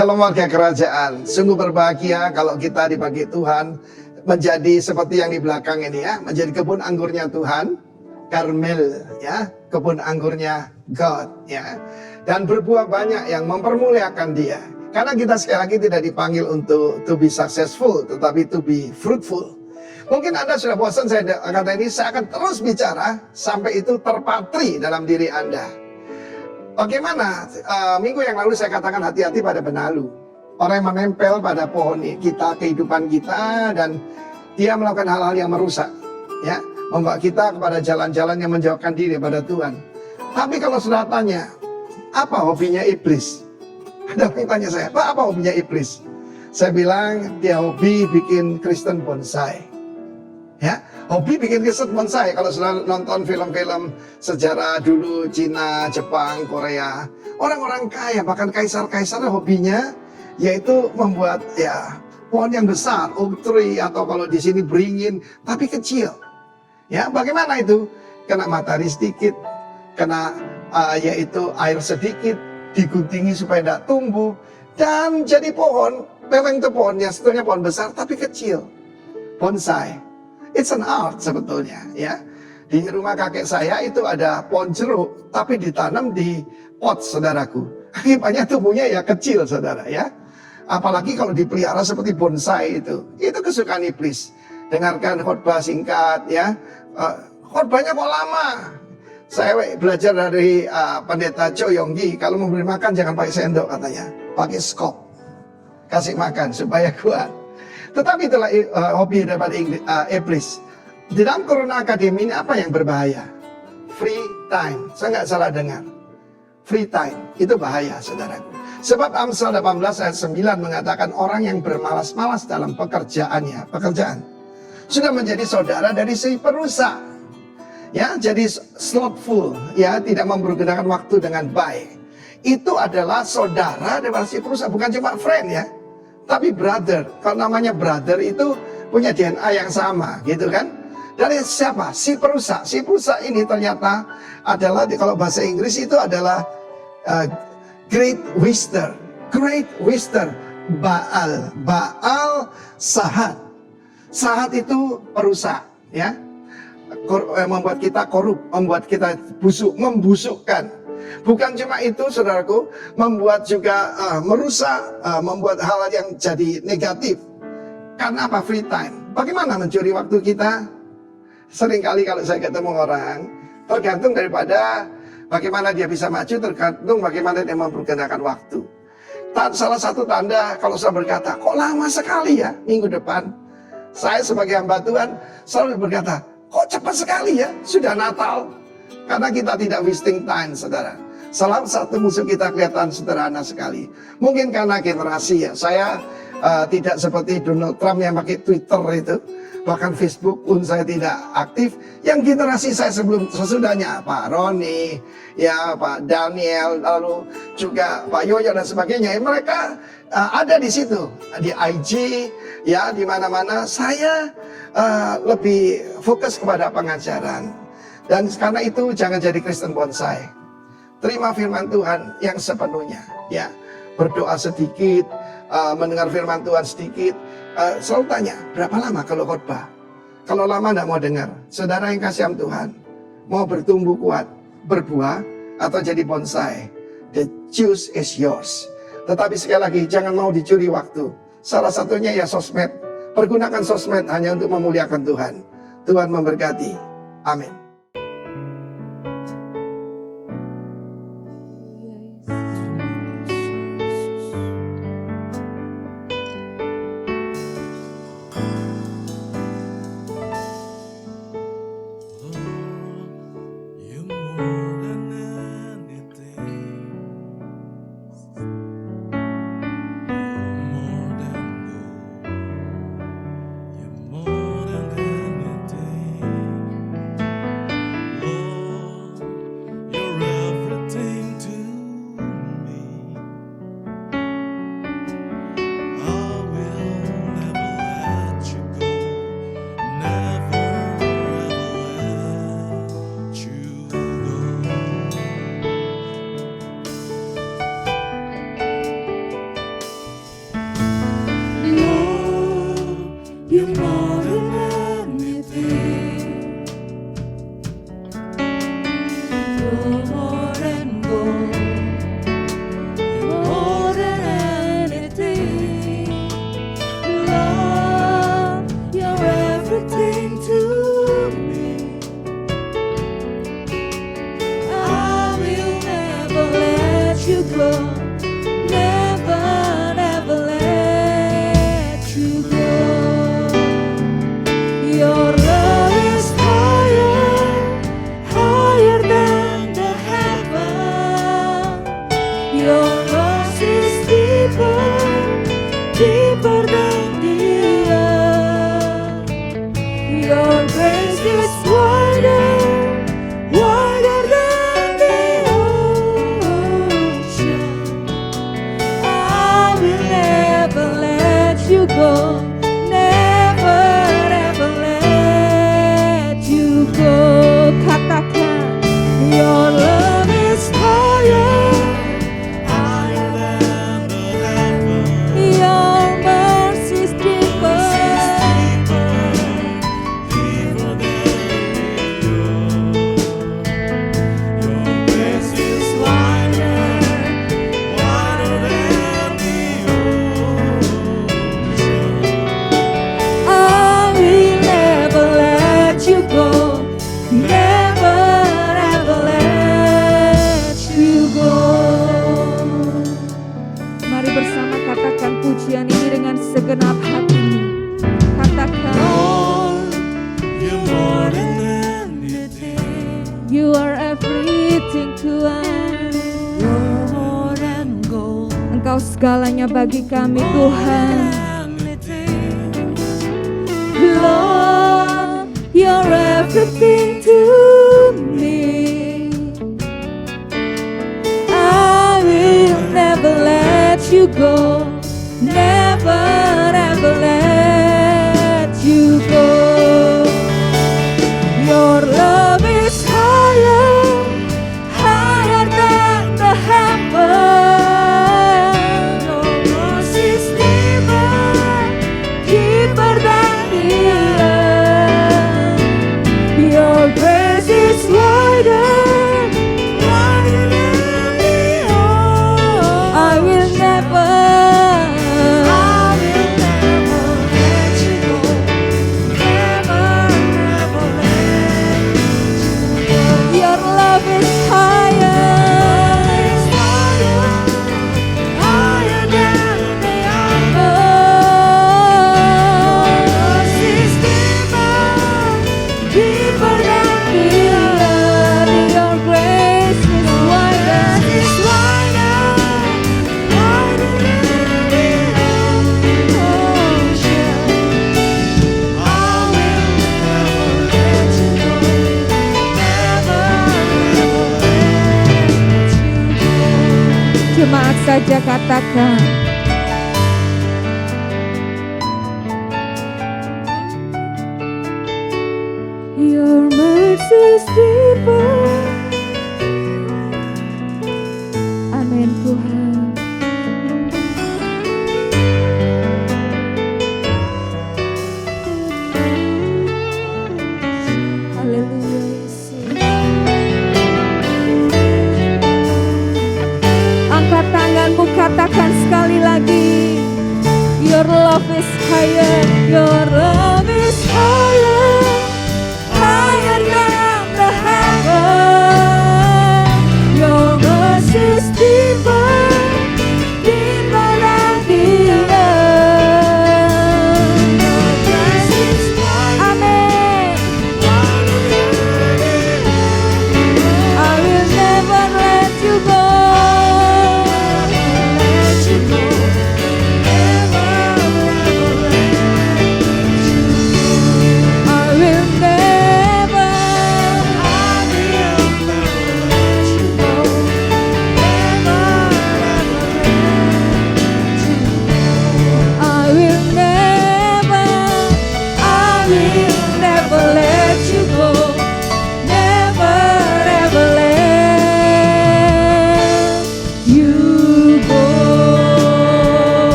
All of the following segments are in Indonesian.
Shalom warga kerajaan, sungguh berbahagia kalau kita dipakai Tuhan menjadi seperti yang di belakang ini ya, menjadi kebun anggurnya Tuhan, Karmel ya, kebun anggurnya God ya, dan berbuah banyak yang mempermuliakan Dia. Karena kita sekali lagi tidak dipanggil untuk to be successful, tetapi to be fruitful. Mungkin Anda sudah bosan saya kata ini, saya akan terus bicara sampai itu terpatri dalam diri Anda. Bagaimana minggu yang lalu saya katakan hati-hati pada benalu. Orang yang menempel pada pohon kita, kehidupan kita, dan dia melakukan hal-hal yang merusak, ya, membawa kita kepada jalan-jalan yang menjauhkan diri pada Tuhan. Tapi kalau sudah tanya, apa hobinya iblis? Ada yang tanya saya, apa hobinya iblis? Saya bilang dia hobi bikin Kristen bonsai. Ya, hobi bikin Kristen bonsai. Kalau sudah nonton film-film sejarah dulu, Cina, Jepang, Korea, orang-orang kaya, bahkan kaisar-kaisar hobinya yaitu membuat ya pohon yang besar, oak tree, atau kalau di sini beringin, tapi kecil. Ya, bagaimana itu? Kena matahari sedikit, kena yaitu air sedikit, diguntingi supaya tidak tumbuh, dan jadi pohon. Memang itu pohonnya sebetulnya pohon besar tapi kecil, bonsai. It's an art sebetulnya ya. Di rumah kakek saya itu ada pohon jeruk, tapi ditanam di pot, saudaraku. Akibatnya tumbuhnya ya kecil, saudara ya. Apalagi kalau dipelihara seperti bonsai itu kesukaan iblis. Dengarkan khotbah singkat ya. Khotbahnya kok lama. Saya belajar dari pendeta Cho Yonggi, kalau memberi makan jangan pakai sendok katanya, pakai skop. Kasih makan supaya kuat. Tetapi itulah hobi daripada iblis. Di dalam Corona Academy ini apa yang berbahaya? Free time. Saya nggak salah dengar. Free time itu bahaya, saudaraku. Sebab Amsal 18 ayat 9 mengatakan orang yang bermalas-malas dalam pekerjaan sudah menjadi saudara dari si perusak. Ya, jadi slothful, ya, tidak mempergunakan waktu dengan baik. Itu adalah saudara daripada si perusak, bukan cuma friend ya. Tapi brother, kalau namanya brother itu punya DNA yang sama, gitu kan? Dari siapa? Si perusak. Si perusak ini ternyata adalah, kalau bahasa Inggris itu adalah great wisdom. Great wisdom. Baal Sahat. Sahat itu perusak, ya. Membuat kita korup, membuat kita busuk, membusukkan. Bukan cuma itu, saudaraku, membuat juga merusak, membuat hal yang jadi negatif. Karena apa? Free time. Bagaimana mencuri waktu kita? Seringkali kalau saya ketemu orang, tergantung daripada bagaimana dia bisa maju, tergantung bagaimana dia mempergunakan waktu. Salah satu tanda kalau saya berkata, kok lama sekali ya minggu depan? Saya sebagai hamba Tuhan selalu berkata, kok cepat sekali ya, sudah Natal. Karena kita tidak wasting time, saudara. Salah satu musuh kita kelihatan sederhana sekali. Mungkin karena generasi ya. Saya tidak seperti Donald Trump yang pakai Twitter itu. Bahkan Facebook pun saya tidak aktif. Yang generasi saya sesudahnya, Pak Roni, ya Pak Daniel, lalu juga Pak Yoyo dan sebagainya. Mereka ada di situ, di IG, ya di mana-mana. Saya lebih fokus kepada pengajaran. Dan karena itu jangan jadi Kristen bonsai. Terima firman Tuhan yang sepenuhnya, ya. Berdoa sedikit, mendengar firman Tuhan sedikit. Selalu tanya, berapa lama kalau khotbah? Kalau lama tidak mau dengar. Saudara yang kasihan Tuhan, mau bertumbuh kuat, berbuah, atau jadi bonsai, the choice is yours. Tetapi sekali lagi, jangan mau dicuri waktu. Salah satunya ya sosmed. Pergunakan sosmed hanya untuk memuliakan Tuhan. Tuhan memberkati. Amin. grateful. More than anything, Lord, you're everything to me. I will never let you go. Never, never let you go. Your love is higher, higher than the heaven. Your mercy is deeper, deeper than the earth. Your grace is wider, wider than the ocean. I will never let you go. Never, ever let you go. Katakan, your love is higher, higher than the heaven. Your mercy is deeper, deeper than the earth. Your grace is wider, wider than the ocean. I will never let you go. Never, ever let you go. Mari bersama katakan pujian ini dengan segenap hatimu. Katakan, Lord, you're more than anything. You are everything to us. You're more than gold. Engkau segalanya bagi kami, Tuhan. Lord, you're everything to me. I will never let you go. Never, ever let you go. Your love is higher, higher than the heaven. Your mercy is deeper, deeper than the earth. Your grace is wider, wider than the ocean. I will never let you go. Never, never let you go. Your love is higher, higher than the ocean. Mercy is deeper, deeper than the earth. Your grace is wider, wider than the ocean. I will never let you go. Never, never let you go. Jemaat saja katakan, your mercy is deeper. Amin Tuhan. Haleluya Yesus. Angkat tanganmu, katakan sekali lagi. Your love is higher, your love is higher, higher than the heaven. Your mercy is deeper, deeper than the earth. Your grace is wider, amen. I will never let you go. Let you go. Never, never let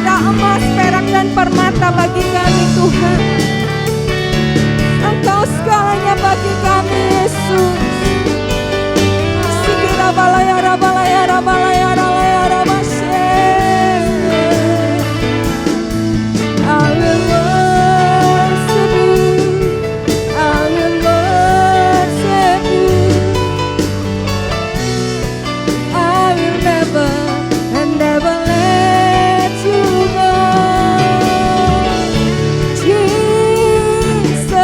ada emas, perak dan permata bagi kami Tuhan. Engkau segalanya bagi kami Yesus. Sikira balaya rabalaya rabalaya ralaya rabashe. I will worship you. I will worship you. I will never and never let you go. Jesus.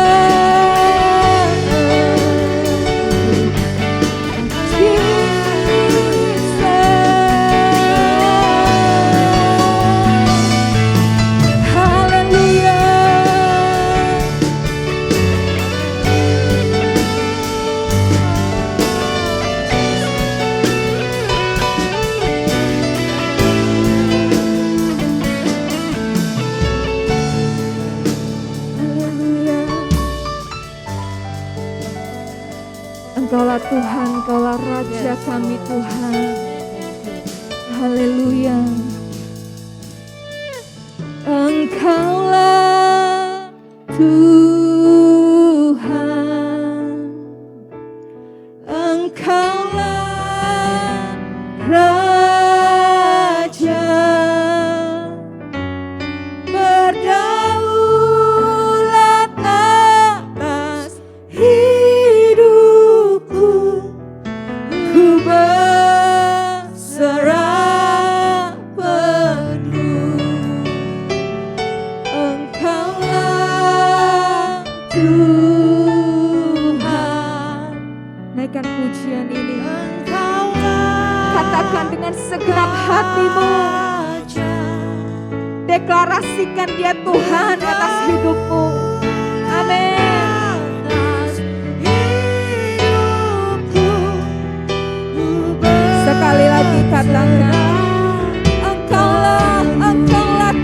Engkaulah Tuhan, Engkaulah Raja kami Tuhan. Haleluya. Engkaulah Tuhan, Engkaulah Raja, berdaulat atas hidupku, ku berserah penuh. Engkaulah Tuhan. Naikkan pujian ini. Katakan dengan segenap hatimu. Deklarasikan dia Tuhan di atas hidupmu. Amin. Sekali lagi katakan, Engkaulah Tuhan,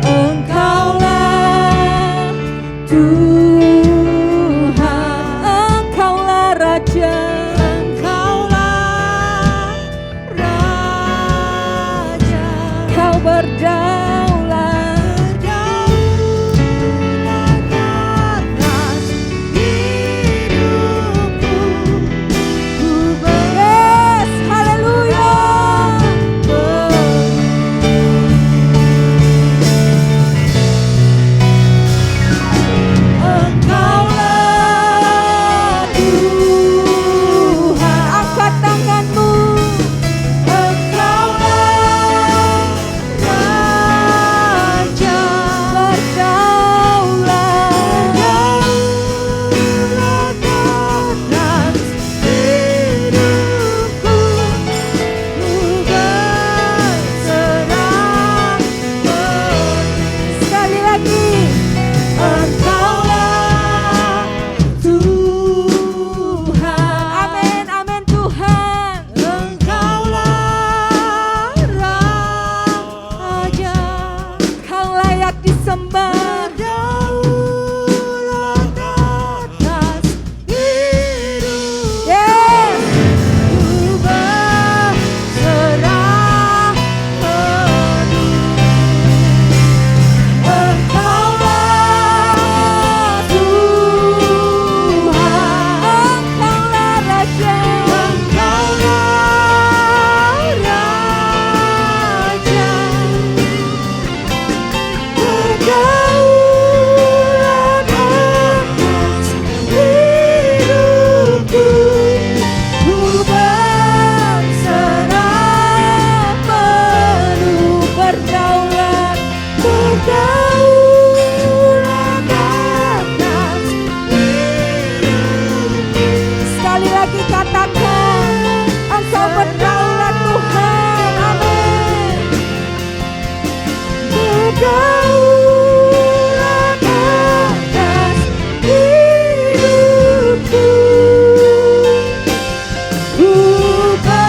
Engkaulah Tuhan, Engkaulah Raja, Engkaulah Raja, Kau berdaulat atas hidupku. Yes, haleluya. Engkaulah Tuhan. Angkat tanganmu. Engkaulah Raja, berdaulat atas hidupku. Ku berserah penuh. Sekali lagi. Engkaulah Tuhan. Amin, amin Tuhan. Engkaulah Raja, Kau layak disembah. Berdaulat atas hidup. Yes. Ku berserah penuh. Engkaulah Tuhan, Engkaulah Raja, Engkaulah Raja, berdaulat atas hidupku. Ku berserah penuh. Berdaulat atas hidupku. Sekali lagi katakan, Engkau berdaulat Tuhan. Amin. Berdaulat atas hidupku. Ku berserah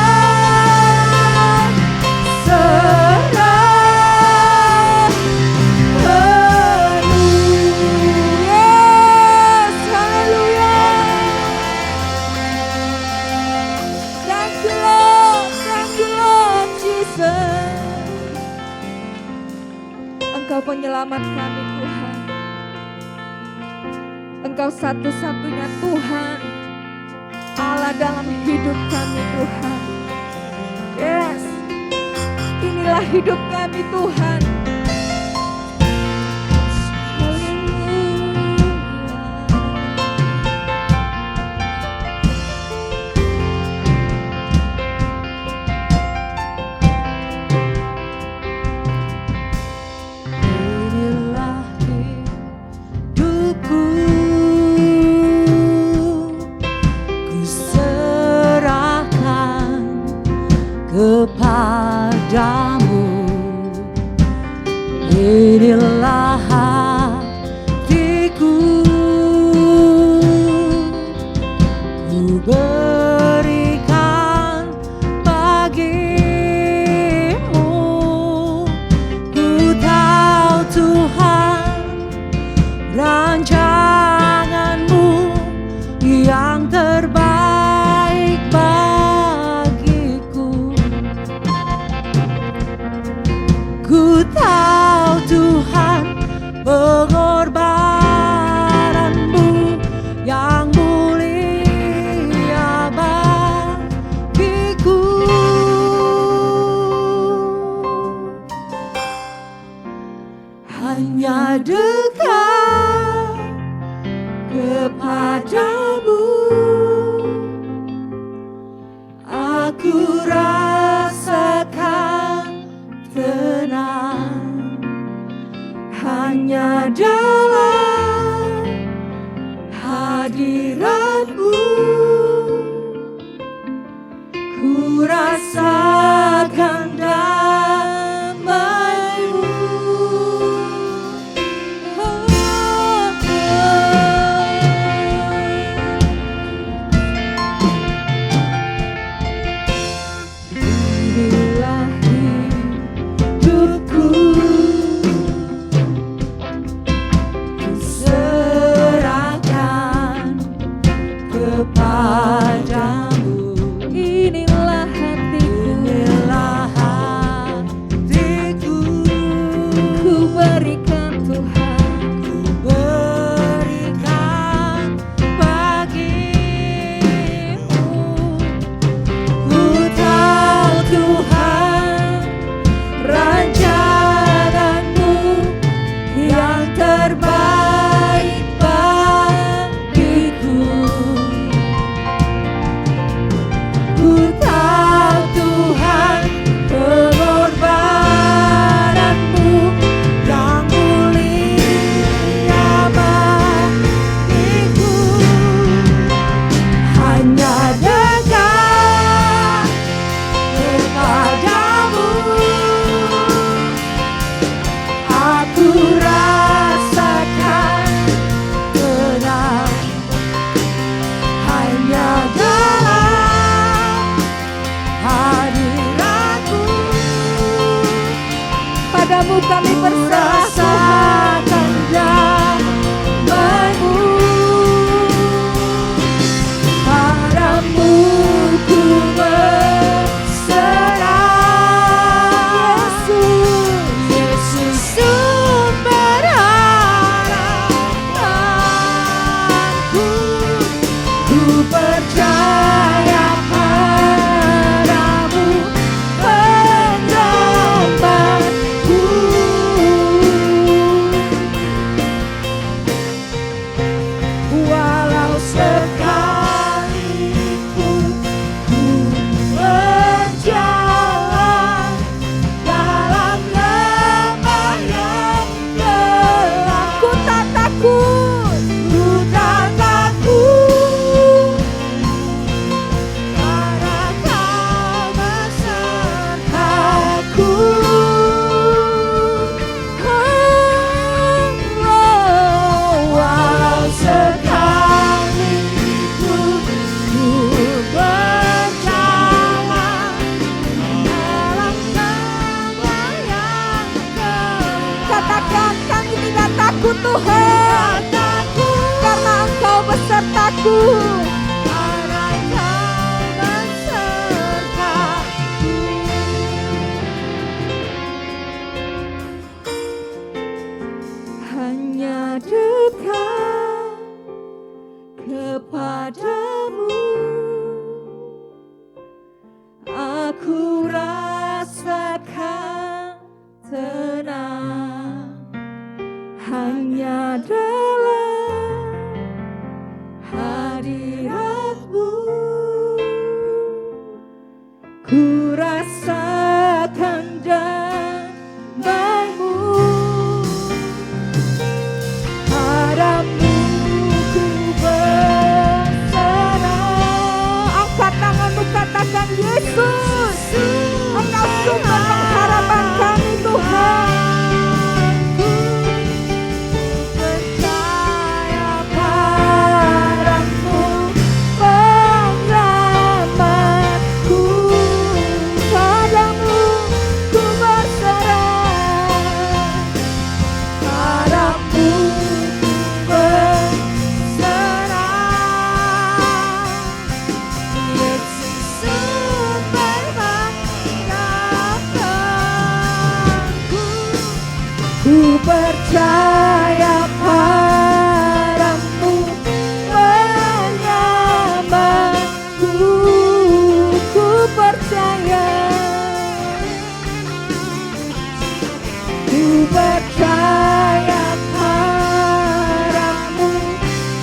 penuh. Yes, haleluya. Thank you Lord Jesus. Engkau penyelamat kami Tuhan. Engkau satu-satunya Tuhan, Allah dalam hidup kami Tuhan. Yes, inilah hidup kami Tuhan. Kepadamu, inilah hatiku, ku berikan bagimu. Ku tahu Tuhan, rancanganmu yang terbaik bagiku. Ku tahu Tuhan, pengorbananmu yang mulia bagiku. Hanya dekat kepadamu, aku rasakan tenang. Hanya dalam hadiratmu, ku rasakan damai-Mu. Inilah hidupku, ku serahkan kepadamu. Inilah hatiku, Inilah hatiku, ku berikan Tuhan. ku berikan bagimu. Ku tahu Tuhan, rancanganmu yang terbaik bagiku. Ku tahu Tuhan, pengorbananmu yang mulia bagiku. Hanya dekat kepadamu, aku rasakan tenang. Hanya dalam hadiratmu, Padamu kami ku berserah Tuhan. rasakan damai-Mu. Padamu ku berserah, Yesus sumber harapanku. Ku percaya padamu, pendampingku. Walau sekalipun ku berjalan dalam lembah yang gelap, Ku tak takut, ku tak takut, karena Kau besertaku. Walau sekalipun ku berjalan dalam lembah yang gelap, katakan kami tidak takut Tuhan, karena Engkau besertaku. karena Kau besertaku. hanya dalam hadirat-Mu ku rasakan damai-Mu, padamu ku berserah. Angkat tanganmu, katakan Yesus, Engkau sumber pengharapan kami Tuhan. Percaya padamu, penyelamatku. Padamu ku berserah, Padamu berserah, Yesus sumber pengharapanku. ku percaya padamu, penyelamatku. Ku percaya, ku percaya padamu,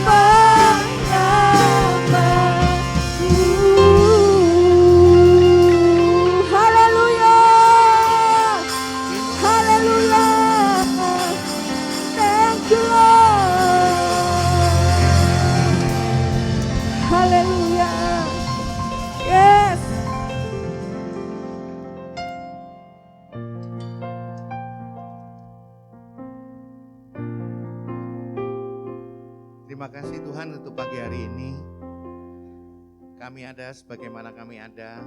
penyelamatku. Haleluya, haleluya. Thank you Lord. Haleluya. Yes. Terima kasih Tuhan untuk pagi hari ini. Kami ada sebagaimana kami ada.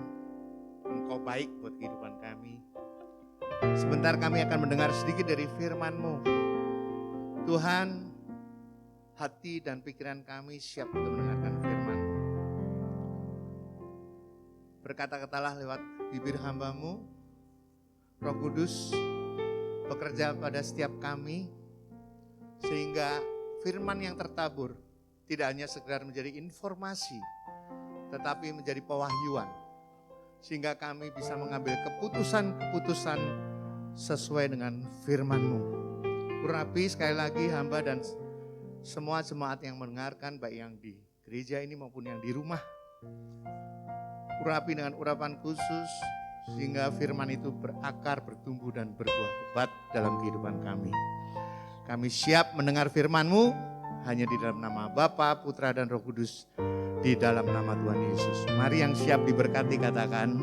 Engkau baik buat kehidupan kami. Sebentar kami akan mendengar sedikit dari firman-Mu. Tuhan, hati dan pikiran kami siap untuk mendengarkan firman-Mu. Berkata-katalah lewat bibir hamba-Mu. Roh Kudus bekerja pada setiap kami. Sehingga firman yang tertabur tidak hanya sekedar menjadi informasi, tetapi menjadi pewahyuan. Sehingga kami bisa mengambil keputusan-keputusan sesuai dengan firman-Mu. Urapi sekali lagi hamba dan semua jemaat yang mendengarkan, baik yang di gereja ini maupun yang di rumah. Urapi dengan urapan khusus, sehingga firman itu berakar, bertumbuh dan berbuah lebat dalam kehidupan kami. Kami siap mendengar firman-Mu hanya di dalam nama Bapa, Putra dan Roh Kudus, di dalam nama Tuhan Yesus. Mari yang siap diberkati katakan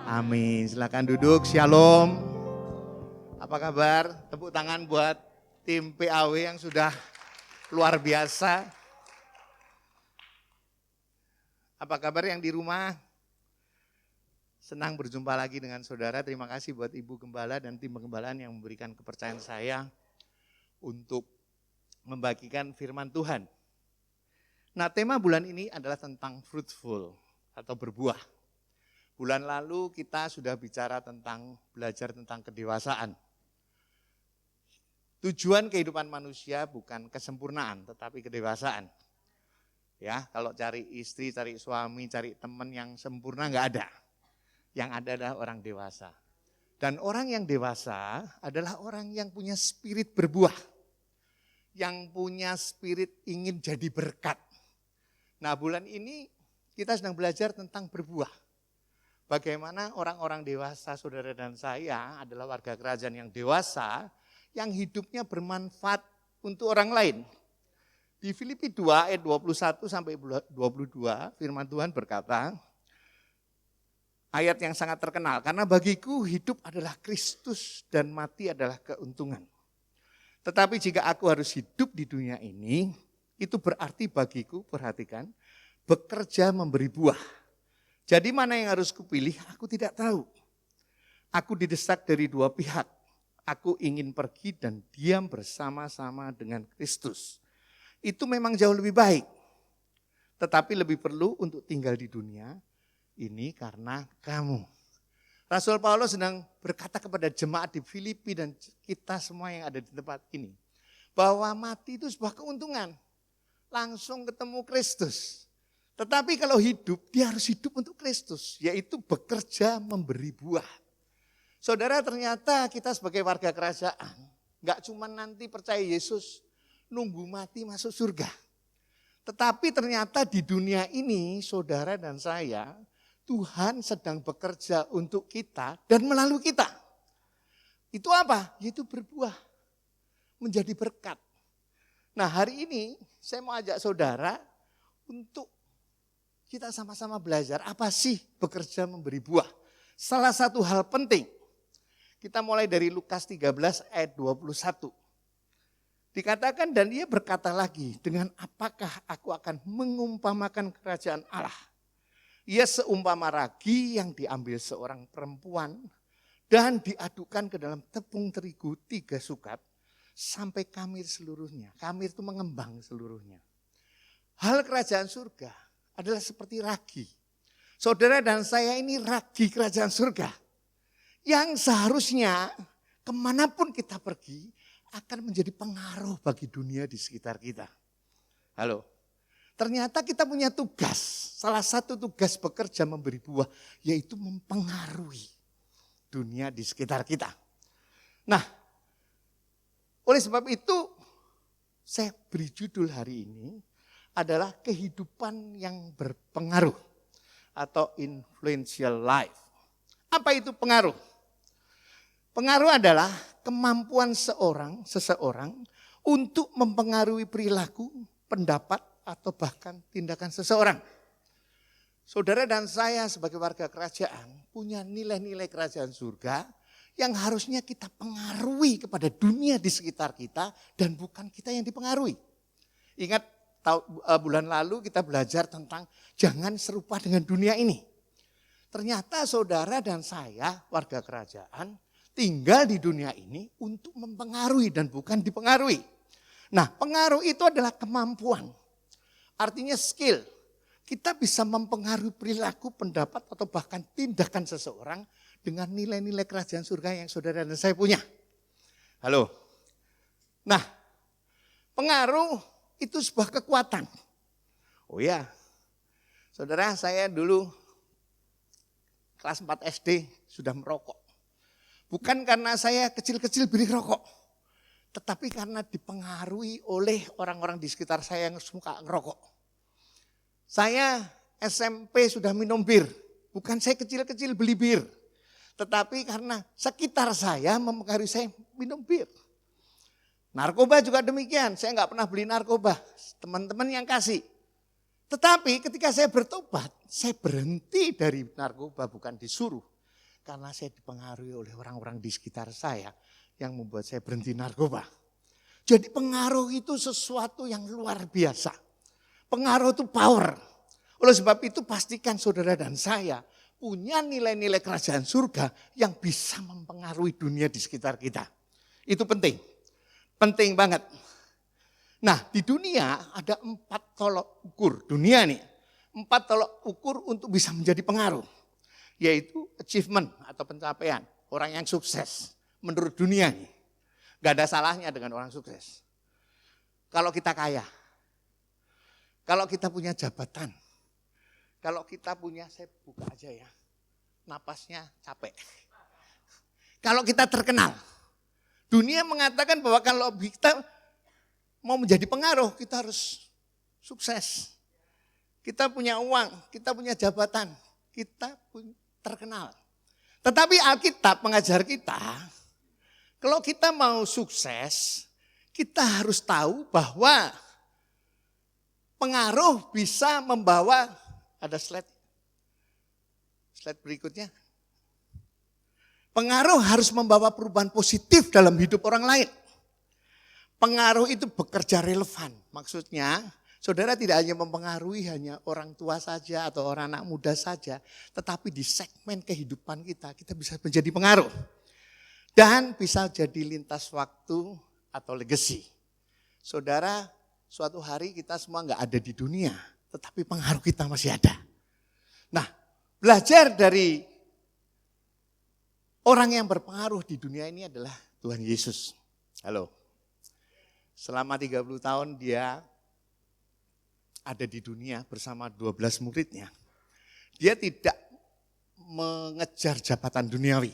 amin. Silakan duduk, shalom. Apa kabar? Tepuk tangan buat tim PAW yang sudah luar biasa. Apa kabar yang di rumah? Senang berjumpa lagi dengan saudara. Terima kasih buat Ibu Gembala dan tim penggembalaan yang memberikan kepercayaan saya untuk membagikan firman Tuhan. Nah, tema bulan ini adalah tentang fruitful atau berbuah. Bulan lalu kita sudah bicara tentang belajar tentang kedewasaan. Tujuan kehidupan manusia bukan kesempurnaan, tetapi kedewasaan. Ya, kalau cari istri, cari suami, cari teman yang sempurna nggak ada. Yang ada adalah orang dewasa. Dan orang yang dewasa adalah orang yang punya spirit berbuah. Yang punya spirit ingin jadi berkat. Nah, bulan ini kita sedang belajar tentang berbuah. Bagaimana orang-orang dewasa, saudara dan saya adalah warga kerajaan yang dewasa, yang hidupnya bermanfaat untuk orang lain. Di Filipi 2 ayat 21 sampai 22 firman Tuhan berkata, ayat yang sangat terkenal, karena bagiku hidup adalah Kristus dan mati adalah keuntungan. Tetapi jika aku harus hidup di dunia ini, itu berarti bagiku, perhatikan, bekerja memberi buah. Jadi mana yang harus kupilih, aku tidak tahu. Aku didesak dari dua pihak. Aku ingin pergi dan diam bersama-sama dengan Kristus. Itu memang jauh lebih baik. Tetapi lebih perlu untuk tinggal di dunia ini karena kamu. Rasul Paulus sedang berkata kepada jemaat di Filipi dan kita semua yang ada di tempat ini. Bahwa mati itu sebuah keuntungan. Langsung ketemu Kristus. Tetapi kalau hidup, dia harus hidup untuk Kristus. Yaitu bekerja memberi buah. Saudara, ternyata kita sebagai warga kerajaan. Gak cuma nanti percaya Yesus, nunggu mati masuk surga. Tetapi ternyata di dunia ini, saudara dan saya, Tuhan sedang bekerja untuk kita dan melalui kita. Itu apa? Yaitu berbuah, menjadi berkat. Nah, hari ini saya mau ajak saudara untuk kita sama-sama belajar apa sih bekerja memberi buah. Salah satu hal penting, kita mulai dari Lukas 13 ayat 21. Dikatakan, dan ia berkata lagi, dengan apakah aku akan mengumpamakan kerajaan Allah? Ia seumpama ragi yang diambil seorang perempuan dan diadukkan ke dalam tepung terigu 3 sukat sampai kamir seluruhnya. Kamir itu mengembang seluruhnya. Hal kerajaan surga adalah seperti ragi. Saudara dan saya ini ragi kerajaan surga. Yang seharusnya kemanapun kita pergi, akan menjadi pengaruh bagi dunia di sekitar kita. Halo, ternyata kita punya tugas, salah satu tugas bekerja memberi buah, yaitu mempengaruhi dunia di sekitar kita. Nah, oleh sebab itu, saya beri judul hari ini adalah kehidupan yang berpengaruh atau influential life. Apa itu pengaruh? Pengaruh adalah kemampuan seseorang untuk mempengaruhi perilaku, pendapat, atau bahkan tindakan seseorang. Saudara dan saya sebagai warga kerajaan punya nilai-nilai kerajaan surga yang harusnya kita pengaruhi kepada dunia di sekitar kita dan bukan kita yang dipengaruhi. Ingat bulan lalu kita belajar tentang jangan serupa dengan dunia ini. Ternyata saudara dan saya warga kerajaan tinggal di dunia ini untuk mempengaruhi dan bukan dipengaruhi. Nah, pengaruh itu adalah kemampuan. Artinya skill. Kita bisa mempengaruhi perilaku, pendapat, atau bahkan tindakan seseorang dengan nilai-nilai kerajaan surga yang saudara dan saya punya. Halo. Nah, pengaruh itu sebuah kekuatan. Oh ya, saudara saya dulu kelas 4 SD sudah merokok. Bukan karena saya kecil-kecil beli rokok. Tetapi karena dipengaruhi oleh orang-orang di sekitar saya yang suka ngerokok. Saya SMP sudah minum bir. Bukan saya kecil-kecil beli bir. Tetapi karena sekitar saya mempengaruhi saya minum bir. Narkoba juga demikian. Saya nggak pernah beli narkoba. Teman-teman yang kasih. Tetapi ketika saya bertobat, saya berhenti dari narkoba, bukan disuruh. Karena saya dipengaruhi oleh orang-orang di sekitar saya yang membuat saya berhenti narkoba. Jadi pengaruh itu sesuatu yang luar biasa. Pengaruh itu power. Oleh sebab itu pastikan saudara dan saya punya nilai-nilai kerajaan surga yang bisa mempengaruhi dunia di sekitar kita. Itu penting. Penting banget. Nah, di dunia ada 4 tolok ukur. Dunia nih, 4 tolok ukur untuk bisa menjadi pengaruh. Yaitu achievement atau pencapaian. Orang yang sukses menurut dunia nih. Gak ada salahnya dengan orang sukses. Kalau kita kaya. Kalau kita punya jabatan. Kalau kita punya, saya buka aja ya. Napasnya capek. Kalau kita terkenal. Dunia mengatakan bahwa kalau kita mau menjadi pengaruh, kita harus sukses. Kita punya uang, kita punya jabatan, kita pun terkenal. Tetapi Alkitab mengajar kita, kalau kita mau sukses, kita harus tahu bahwa pengaruh bisa membawa, ada slide berikutnya. Pengaruh harus membawa perubahan positif dalam hidup orang lain. Pengaruh itu bekerja relevan. Maksudnya, saudara tidak hanya mempengaruhi hanya orang tua saja atau orang anak muda saja. Tetapi di segmen kehidupan kita bisa menjadi pengaruh. Dan bisa jadi lintas waktu atau legacy. Saudara, suatu hari kita semua nggak ada di dunia. Tetapi pengaruh kita masih ada. Nah, belajar dari orang yang berpengaruh di dunia ini adalah Tuhan Yesus. Halo. Selama 30 tahun dia ada di dunia bersama 12 muridnya. Dia tidak mengejar jabatan duniawi,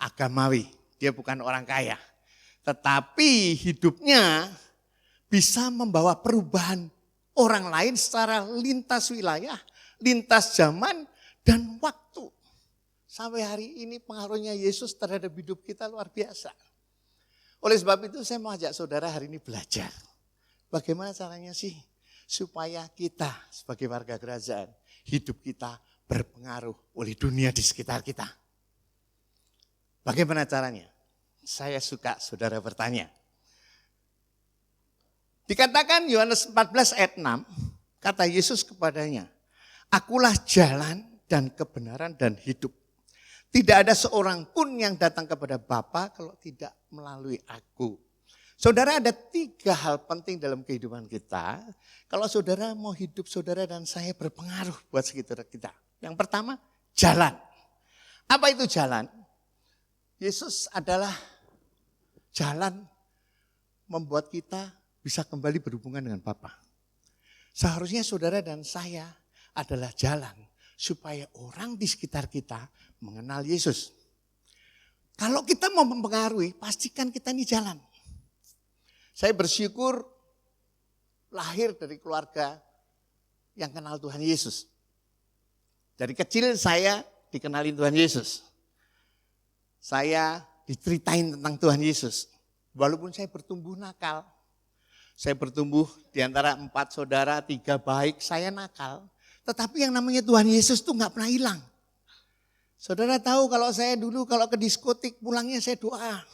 agamawi. Dia bukan orang kaya. Tetapi hidupnya bisa membawa perubahan orang lain secara lintas wilayah, lintas zaman, dan waktu. Sampai hari ini pengaruhnya Yesus terhadap hidup kita luar biasa. Oleh sebab itu saya mau ajak saudara hari ini belajar. Bagaimana caranya sih supaya kita sebagai warga kerajaan, hidup kita berpengaruh oleh dunia di sekitar kita. Bagaimana caranya? Saya suka saudara bertanya. Dikatakan Yohanes 14 ayat 6, kata Yesus kepadanya, "Akulah jalan dan kebenaran dan hidup. Tidak ada seorang pun yang datang kepada Bapa kalau tidak melalui aku." Saudara, ada 3 hal penting dalam kehidupan kita. Kalau saudara mau hidup saudara dan saya berpengaruh buat sekitar kita. Yang pertama, jalan. Apa itu jalan? Yesus adalah jalan membuat kita bisa kembali berhubungan dengan Bapa. Seharusnya saudara dan saya adalah jalan supaya orang di sekitar kita mengenal Yesus. Kalau kita mau mempengaruhi, pastikan kita ini jalan. Saya bersyukur lahir dari keluarga yang kenal Tuhan Yesus. Dari kecil saya dikenalin Tuhan Yesus. Saya diceritain tentang Tuhan Yesus. Walaupun saya bertumbuh nakal. Saya bertumbuh di antara 4 saudara, 3 baik, saya nakal. Tetapi yang namanya Tuhan Yesus tuh gak pernah hilang. Saudara tahu kalau saya dulu kalau ke diskotik pulangnya saya doa.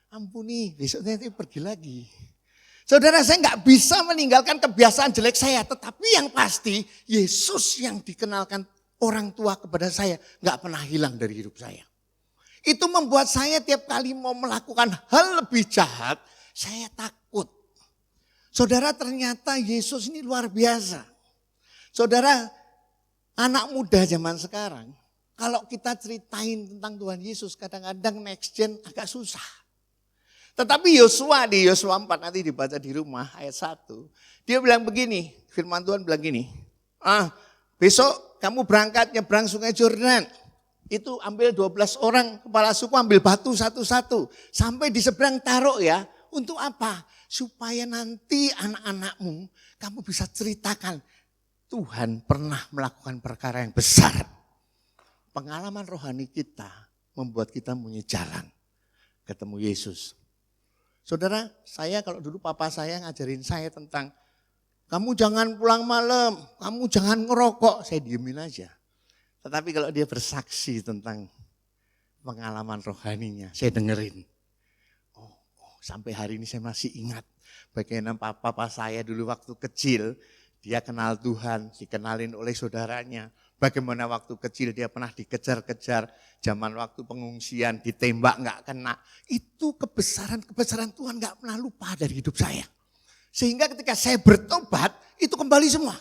Ampuni, besoknya nanti pergi lagi. Saudara, saya gak bisa meninggalkan kebiasaan jelek saya. Tetapi yang pasti Yesus yang dikenalkan orang tua kepada saya gak pernah hilang dari hidup saya. Itu membuat saya tiap kali mau melakukan hal lebih jahat, saya takut. Saudara, ternyata Yesus ini luar biasa. Saudara, anak muda zaman sekarang, kalau kita ceritain tentang Tuhan Yesus, kadang-kadang next gen agak susah. Tetapi Yosua di Yosua 4 nanti dibaca di rumah ayat 1. Dia bilang begini, firman Tuhan bilang gini. Besok kamu berangkat nyebrang sungai Yordan. Itu ambil 12 orang kepala suku, ambil batu satu-satu. Sampai di seberang taruh ya. Untuk apa? Supaya nanti anak-anakmu kamu bisa ceritakan. Tuhan pernah melakukan perkara yang besar. Pengalaman rohani kita membuat kita punya jalan. Ketemu Yesus. Saudara, saya kalau dulu papa saya ngajarin saya tentang kamu jangan pulang malam, kamu jangan ngerokok. Saya diemin aja. Tetapi kalau dia bersaksi tentang pengalaman rohaninya, saya dengerin. Sampai hari ini saya masih ingat bagaimana papa saya dulu waktu kecil, dia kenal Tuhan, dikenalin oleh saudaranya. Bagaimana waktu kecil dia pernah dikejar-kejar, zaman waktu pengungsian, ditembak gak kena. Itu kebesaran Tuhan gak pernah lupa dari hidup saya. Sehingga ketika saya bertobat, itu kembali semua.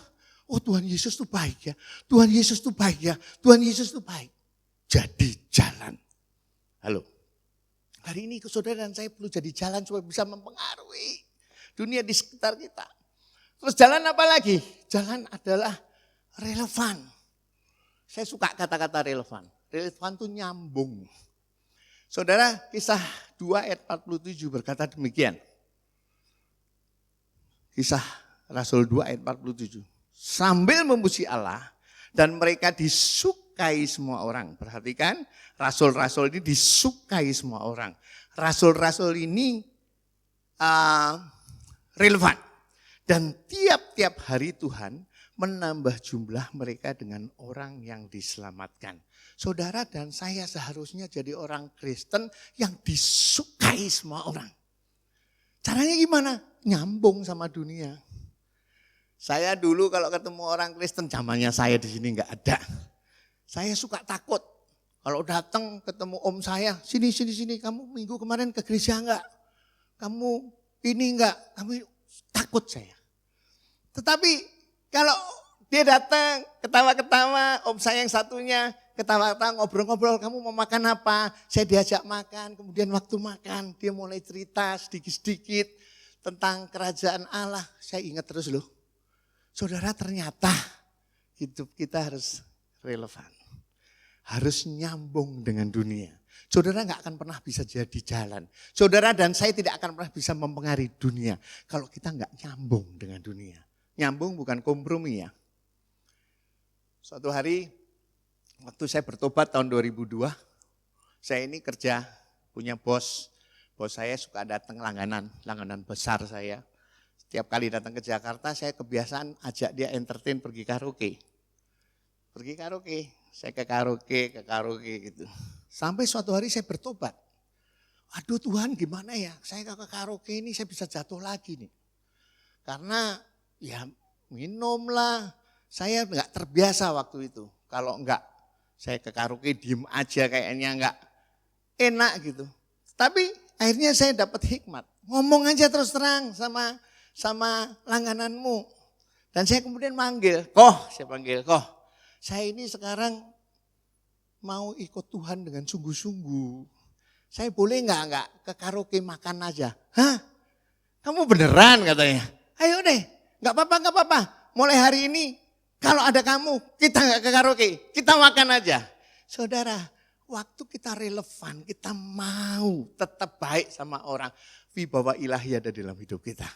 Oh, Tuhan Yesus itu baik ya, Tuhan Yesus itu baik ya, Tuhan Yesus itu baik. Jadi jalan. Halo. Hari ini saudara dan saya perlu jadi jalan supaya bisa mempengaruhi dunia di sekitar kita. Terus jalan apa lagi? Jalan adalah relevan. Saya suka kata-kata relevan. Relevan itu nyambung. Saudara, kisah 2 ayat 47 berkata demikian. Kisah Rasul 2 ayat 47. Sambil memuji Allah dan mereka disukai semua orang. Perhatikan, rasul-rasul ini disukai semua orang. Rasul-rasul ini relevan. Dan tiap-tiap hari Tuhan menambah jumlah mereka dengan orang yang diselamatkan. Saudara dan saya seharusnya jadi orang Kristen yang disukai semua orang. Caranya gimana? Nyambung sama dunia. Saya dulu kalau ketemu orang Kristen, zamannya saya di sini enggak ada. Saya suka takut. Kalau datang ketemu om saya, sini, kamu minggu kemarin ke gereja enggak? Kamu ini enggak? Kamu takut saya. Tetapi kalau dia datang, ketawa-ketawa, om saya yang satunya, ketawa-ketawa, ngobrol-ngobrol, kamu mau makan apa? Saya diajak makan, kemudian waktu makan, dia mulai cerita sedikit-sedikit tentang kerajaan Allah. Saya ingat terus loh. Saudara, ternyata hidup kita harus relevan. harus nyambung dengan dunia. Saudara nggak akan pernah bisa jadi jalan. Saudara dan saya tidak akan pernah bisa mempengaruhi dunia kalau kita nggak nyambung dengan dunia. Nyambung bukan kompromi ya. Suatu hari waktu saya bertobat tahun 2002, saya ini kerja punya bos. Bos saya suka datang langganan besar saya. Setiap kali datang ke Jakarta saya kebiasaan ajak dia entertain pergi karaoke. Pergi karaoke, saya ke karaoke gitu. Sampai suatu hari saya bertobat. Aduh Tuhan gimana ya, saya ke karaoke ini saya bisa jatuh lagi nih. Karena ya minum lah, saya nggak terbiasa waktu itu. Kalau enggak, saya ke karaoke diem aja kayaknya enggak enak gitu. Tapi akhirnya saya dapat hikmat. Ngomong aja terus terang sama langgananmu. Dan saya kemudian manggil, saya panggil, saya ini sekarang mau ikut Tuhan dengan sungguh-sungguh. Saya boleh enggak ke karaoke makan aja? Hah? Kamu beneran katanya? Ayo deh, enggak apa-apa. Mulai hari ini kalau ada kamu, kita enggak ke karaoke, kita makan aja. Saudara, waktu kita relevan, kita mau tetap baik sama orang, wibawa ilahi ada dalam hidup kita.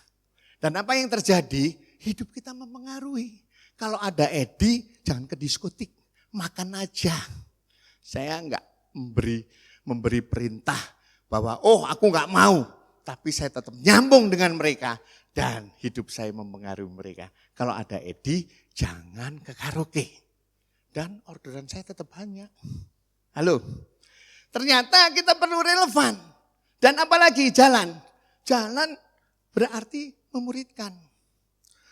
Dan apa yang terjadi? Hidup kita mempengaruhi. Kalau ada Edi, jangan ke diskotik, makan aja. Saya enggak memberi perintah bahwa aku enggak mau, tapi saya tetap nyambung dengan mereka dan hidup saya mempengaruhi mereka. Kalau ada Edi, jangan ke karaoke. Dan orderan saya tetap banyak. Halo, ternyata kita perlu relevan. Dan apalagi jalan. Jalan berarti memuridkan.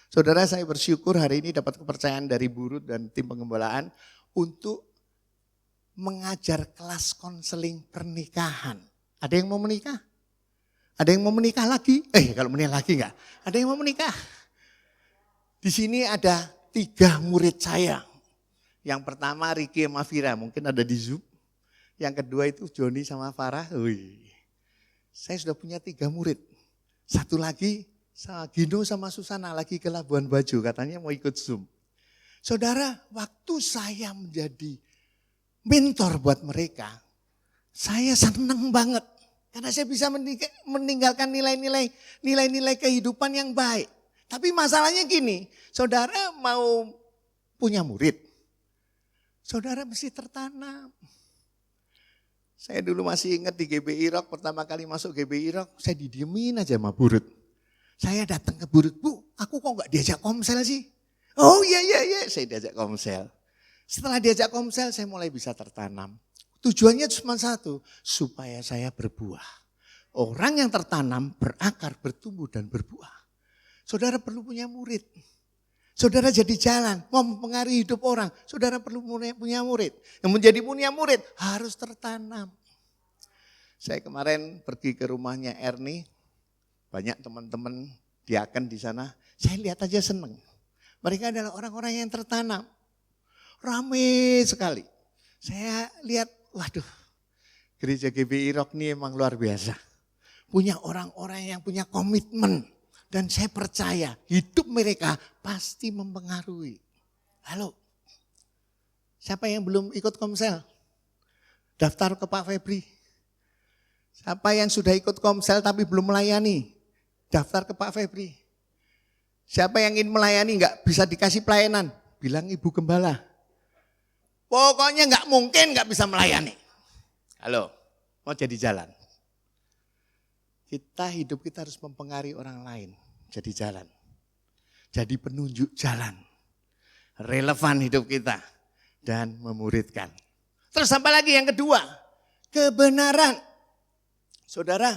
Saudara, saya bersyukur hari ini dapat kepercayaan dari Burut dan tim pengembalaan untuk mengajar kelas konseling pernikahan. Ada yang mau menikah? Ada yang mau menikah lagi? Kalau menikah lagi enggak? Ada yang mau menikah? Di sini ada 3 murid saya. Yang pertama Ricky sama Vira, mungkin ada di Zoom. Yang kedua itu Joni sama Farah. Saya sudah punya 3 murid. Satu lagi Gino sama Susana lagi ke Labuan Bajo, katanya mau ikut Zoom. Saudara, waktu saya menjadi mentor buat mereka, saya senang banget. Karena saya bisa meninggalkan nilai-nilai kehidupan yang baik. Tapi masalahnya gini, saudara mau punya murid, saudara mesti tertanam. Saya dulu masih ingat di GBI Rock, pertama kali masuk GBI Rock, saya didiemin aja sama Burut. Saya datang ke Burut, Bu, aku kok gak diajak komsel sih? Oh iya, saya diajak komsel. Setelah diajak komsel, saya mulai bisa tertanam. Tujuannya cuma satu, supaya saya berbuah. Orang yang tertanam, berakar, bertumbuh dan berbuah. Saudara perlu punya murid. Saudara jadi jalan, mau mempengaruhi hidup orang. Saudara perlu punya murid. Yang menjadi punya murid harus tertanam. Saya kemarin pergi ke rumahnya Ernie. Banyak teman-teman diaken di sana. Saya lihat aja seneng. Mereka adalah orang-orang yang tertanam. Ramai sekali. Saya lihat, waduh, gereja GBI Rock ini emang luar biasa. Punya orang-orang yang punya komitmen. Dan saya percaya hidup mereka pasti mempengaruhi. Halo, siapa yang belum ikut komsel? Daftar ke Pak Febri. Siapa yang sudah ikut komsel tapi belum melayani? Daftar ke Pak Febri. Siapa yang ingin melayani enggak bisa dikasih pelayanan? Bilang Ibu Gembala. Pokoknya enggak mungkin enggak bisa melayani. Halo, mau jadi jalan. Hidup kita harus mempengaruhi orang lain. Jadi jalan. Jadi penunjuk jalan. Relevan hidup kita. Dan memuridkan. Terus apa lagi yang kedua? Kebenaran. Saudara,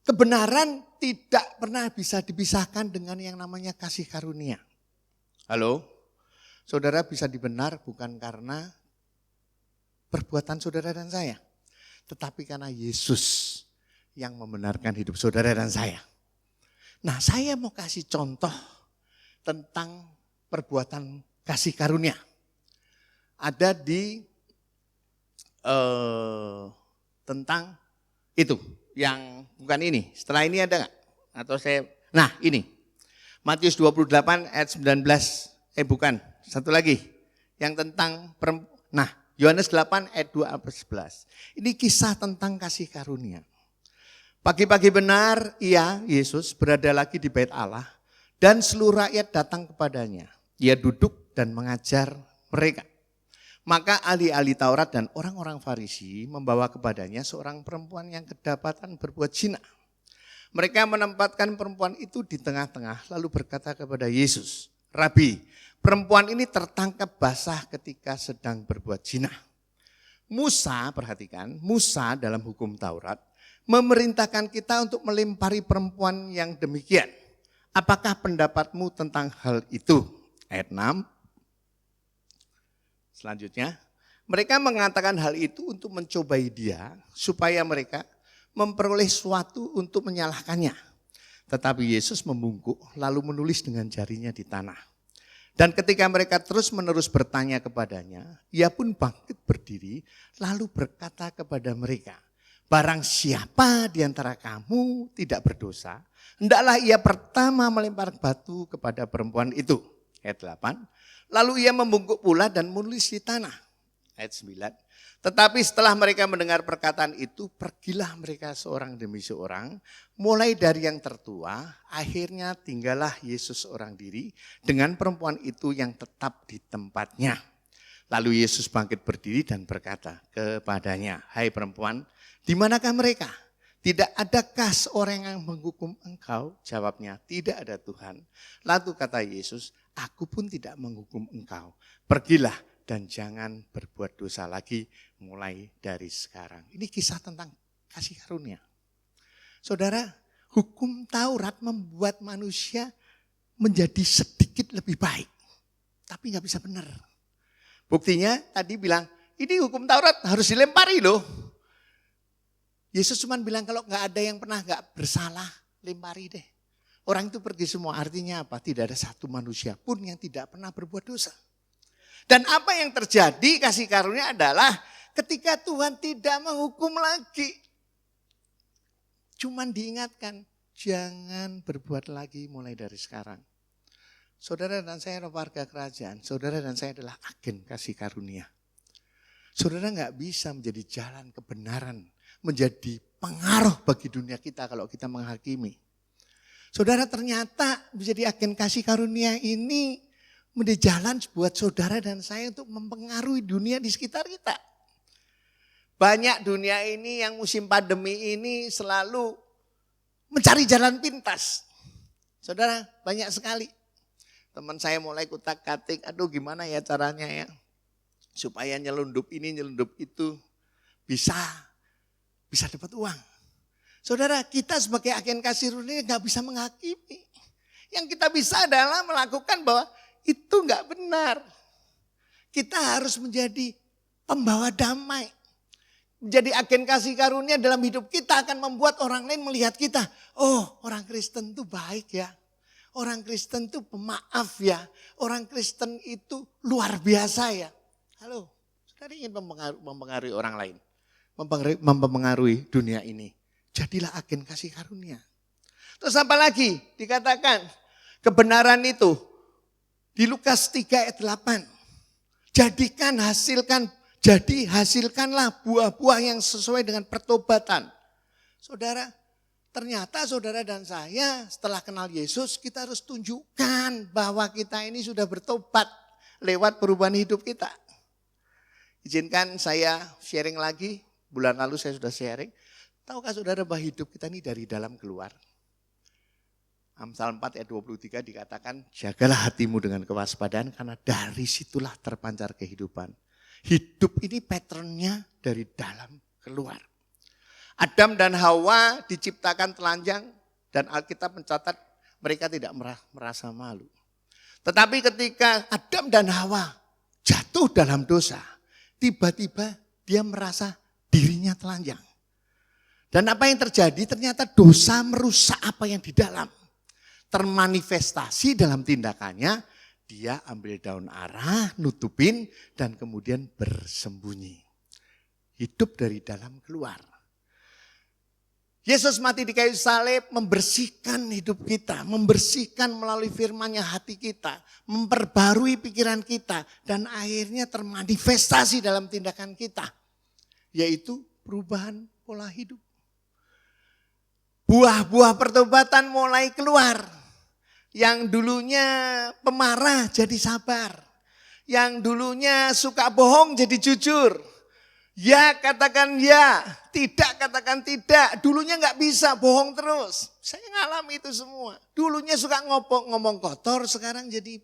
kebenaran tidak pernah bisa dipisahkan dengan yang namanya kasih karunia. Halo, saudara bisa dibenar bukan karena perbuatan saudara dan saya. Tetapi karena Yesus yang membenarkan hidup saudara dan saya. Nah, saya mau kasih contoh tentang perbuatan kasih karunia. Ada di tentang itu, yang bukan ini. Setelah ini ada enggak? Atau nah ini. Matius 28 ayat 19, bukan. Satu lagi. Yang tentang, nah Yohanes 8 ayat 2 sampai 11. Ini kisah tentang kasih karunia. Pagi-pagi benar Yesus berada lagi di bait Allah dan seluruh rakyat datang kepadanya. Ia duduk dan mengajar mereka. Maka ahli-ahli Taurat dan orang-orang Farisi membawa kepadanya seorang perempuan yang kedapatan berbuat zina. Mereka menempatkan perempuan itu di tengah-tengah lalu berkata kepada Yesus, "Rabi, perempuan ini tertangkap basah ketika sedang berbuat zina." Musa, perhatikan, Musa dalam hukum Taurat memerintahkan kita untuk melempari perempuan yang demikian. Apakah pendapatmu tentang hal itu? Ayat 6. Selanjutnya, mereka mengatakan hal itu untuk mencobai dia supaya mereka memperoleh sesuatu untuk menyalahkannya. Tetapi Yesus membungkuk lalu menulis dengan jarinya di tanah. Dan ketika mereka terus-menerus bertanya kepadanya, ia pun bangkit berdiri lalu berkata kepada mereka, "Barang siapa di antara kamu tidak berdosa, hendaklah ia pertama melempar batu kepada perempuan itu." Ayat 8. Lalu ia membungkuk pula dan menulis di tanah. Ayat 9. Tetapi setelah mereka mendengar perkataan itu, pergilah mereka seorang demi seorang, mulai dari yang tertua, akhirnya tinggallah Yesus seorang diri dengan perempuan itu yang tetap di tempatnya. Lalu Yesus bangkit berdiri dan berkata kepadanya, "Hai perempuan, di manakah mereka? Tidak adakah seorang yang menghukum engkau?" Jawabnya, "Tidak ada Tuhan." Lalu kata Yesus, "Aku pun tidak menghukum engkau. Pergilah dan jangan berbuat dosa lagi mulai dari sekarang." Ini kisah tentang kasih karunia. Saudara, hukum Taurat membuat manusia menjadi sedikit lebih baik. Tapi gak bisa benar. Buktinya tadi bilang, ini hukum Taurat harus dilempari loh. Yesus cuma bilang kalau gak ada yang pernah gak bersalah, lempari deh. Orang itu pergi semua, artinya apa? Tidak ada satu manusia pun yang tidak pernah berbuat dosa. Dan apa yang terjadi kasih karunia adalah ketika Tuhan tidak menghukum lagi. Cuman diingatkan, jangan berbuat lagi mulai dari sekarang. Saudara dan saya adalah warga kerajaan, saudara dan saya adalah agen kasih karunia. Saudara gak bisa menjadi jalan kebenaran, menjadi pengaruh bagi dunia kita kalau kita menghakimi. Saudara ternyata menjadi agen kasih karunia ini menjadi jalan buat saudara dan saya untuk mempengaruhi dunia di sekitar kita. Banyak dunia ini yang musim pandemi ini selalu mencari jalan pintas. Saudara, banyak sekali. Teman saya mulai kutak-katik, aduh gimana ya caranya ya. Supaya nyelundup ini, nyelundup itu bisa dapat uang. Saudara, kita sebagai agen kasih karunia gak bisa menghakimi. Yang kita bisa adalah melakukan bahwa itu gak benar. Kita harus menjadi pembawa damai. Menjadi agen kasih karunia dalam hidup kita akan membuat orang lain melihat kita. Oh, orang Kristen itu baik ya. Orang Kristen itu pemaaf ya. Orang Kristen itu luar biasa ya. Halo, saudara ingin mempengaruhi orang lain. Mempengaruhi dunia ini. Jadilah agen kasih karunia. Terus apa lagi? Dikatakan kebenaran itu di Lukas 3 ayat 8. Hasilkanlah buah-buah yang sesuai dengan pertobatan. Saudara, ternyata saudara dan saya setelah kenal Yesus, kita harus tunjukkan bahwa kita ini sudah bertobat lewat perubahan hidup kita. Izinkan saya sharing lagi, bulan lalu saya sudah sharing. Tahukah saudara bahwa hidup kita ini dari dalam keluar? Amsal 4 ayat 23 dikatakan, jagalah hatimu dengan kewaspadaan karena dari situlah terpancar kehidupan. Hidup ini patternnya dari dalam keluar. Adam dan Hawa diciptakan telanjang dan Alkitab mencatat mereka tidak merasa malu. Tetapi ketika Adam dan Hawa jatuh dalam dosa, tiba-tiba dia merasa dirinya telanjang. Dan apa yang terjadi? Ternyata dosa merusak apa yang di dalam. Termanifestasi dalam tindakannya, dia ambil daun arah, nutupin, dan kemudian bersembunyi. Hidup dari dalam keluar. Yesus mati di kayu salib membersihkan hidup kita, membersihkan melalui firman-Nya hati kita, memperbarui pikiran kita, dan akhirnya termanifestasi dalam tindakan kita, yaitu perubahan pola hidup. Buah-buah pertobatan mulai keluar. Yang dulunya pemarah jadi sabar. Yang dulunya suka bohong jadi jujur. Ya katakan ya, tidak katakan tidak. Dulunya nggak bisa bohong terus. Saya ngalami itu semua. Dulunya suka ngomong kotor, sekarang jadi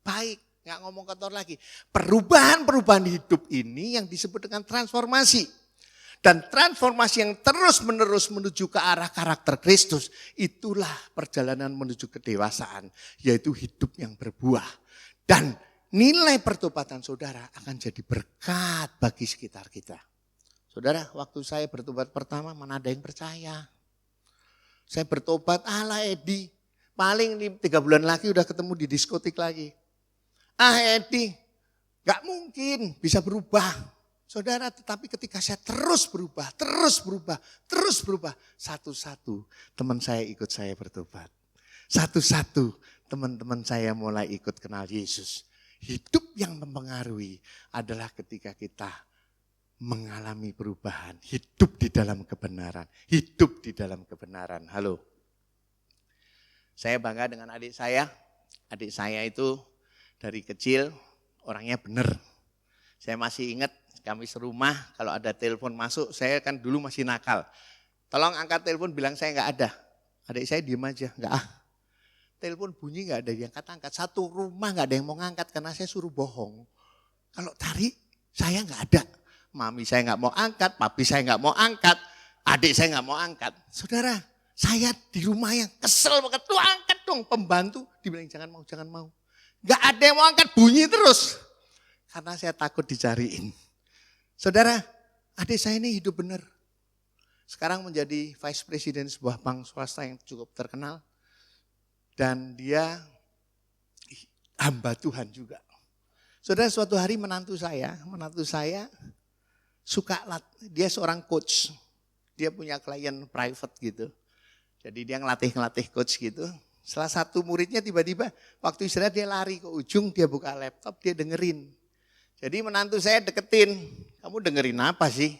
baik. Nggak ngomong kotor lagi. Perubahan-perubahan hidup ini yang disebut dengan transformasi. Dan transformasi yang terus menerus menuju ke arah karakter Kristus. Itulah perjalanan menuju kedewasaan. Yaitu hidup yang berbuah. Dan nilai pertobatan saudara akan jadi berkat bagi sekitar kita. Saudara, waktu saya bertobat pertama mana ada yang percaya. Saya bertobat ala Edi. Paling 3 bulan lagi udah ketemu di diskotik lagi. Edi, gak mungkin bisa berubah. Saudara, tetapi ketika saya terus berubah. Satu-satu teman saya ikut saya bertobat. Satu-satu teman-teman saya mulai ikut kenal Yesus. Hidup yang mempengaruhi adalah ketika kita mengalami perubahan. Hidup di dalam kebenaran. Hidup di dalam kebenaran. Halo. Saya bangga dengan adik saya. Adik saya itu dari kecil orangnya benar. Saya masih ingat kami serumah kalau ada telepon masuk. Saya kan dulu masih nakal. Tolong angkat telepon, bilang saya nggak ada. Adik saya diem aja, nggak ah. Telepon bunyi nggak ada yang angkat. Satu rumah nggak ada yang mau ngangkat karena saya suruh bohong. Kalau cari saya nggak ada. Mami saya nggak mau angkat, papi saya nggak mau angkat, adik saya nggak mau angkat. Saudara, saya di rumah yang kesel banget. Lu angkat dong, pembantu. Dibilang jangan mau. Nggak ada yang mau angkat, bunyi terus. Karena saya takut dicariin. Saudara, adik saya ini hidup benar. Sekarang menjadi vice president sebuah bank swasta yang cukup terkenal. Dan dia hamba Tuhan juga. Saudara, suatu hari menantu saya suka dia seorang coach. Dia punya klien private gitu. Jadi dia ngelatih coach gitu. Salah satu muridnya tiba-tiba waktu istirahat dia lari ke ujung, dia buka laptop, dia dengerin. Jadi menantu saya deketin, kamu dengerin apa sih?